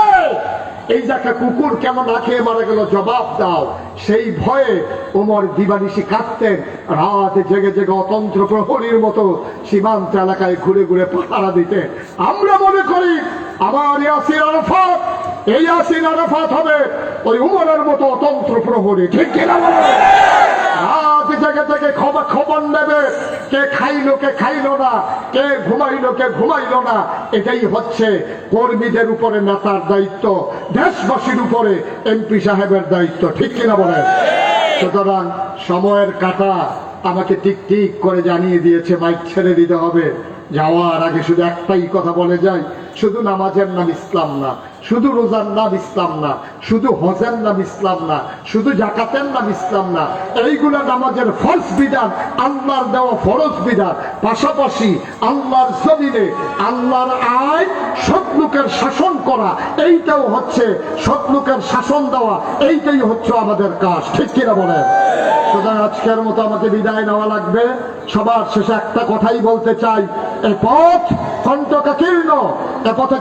এই যে একটা কুকুর কেন না খেয়ে মারা গেল, জবাব দাও, সেই ভয়ে ওমর দিবানিশি কাঁদতেন, রাতে জেগে জেগে অতন্ত্র প্রহরীর মতো সীমান্ত এলাকায় ঘুরে ঘুরে পাহারা দিতেন। আমরা মনে করি আমার ইয়াসির আরাফাত, এই ইয়াসির আরাফাত হবে ওই উমরের মতো অতন্ত্র প্রহরী, ঠিক কিনা বলো? রাত জেগে জেগে খবর নেবে কে খাইলো কে খাইলো না, কে ঘুমাইলো কে ঘুমাইলো না। এটাই হচ্ছে কর্মীদের উপরে নেতার দায়িত্ব, দেশবাসীর উপরে এমপি সাহেবের দায়িত্ব, ঠিক কিনা বলেন? সুতরাং সময়ের কাঁটা আমাকে ঠিক ঠিক করে জানিয়ে দিয়েছে মাইক ছেড়ে দিতে হবে। যাওয়ার আগে শুধু একটাই কথা বলে যাই, শুধু নামাজের নাম ইসলাম না, শুধু রোজার নাম ইসলাম না, শুধু হজের নাম ইসলাম না, শুধু জাকাতের নাম ইসলাম না। এইগুলা নামাজের ফরজ বিধান, আল্লাহর দেওয়া ফরজ বিধান। পাশাপাশি আল্লাহর জমিনে আল্লাহর আইন সৎ লোকের শাসন করা, এইটাও হচ্ছে সৎ লোকের শাসন দেওয়া, এইটাই হচ্ছে আমাদের কাজ, ঠিক কিনা বলেন? সুতরাং আজকের মতো আমাকে বিদায় নেওয়া লাগবে। সবার শেষে একটা কথাই বলতে চাই, এই পথ কণ্টকাকীর্ণ, এ পথে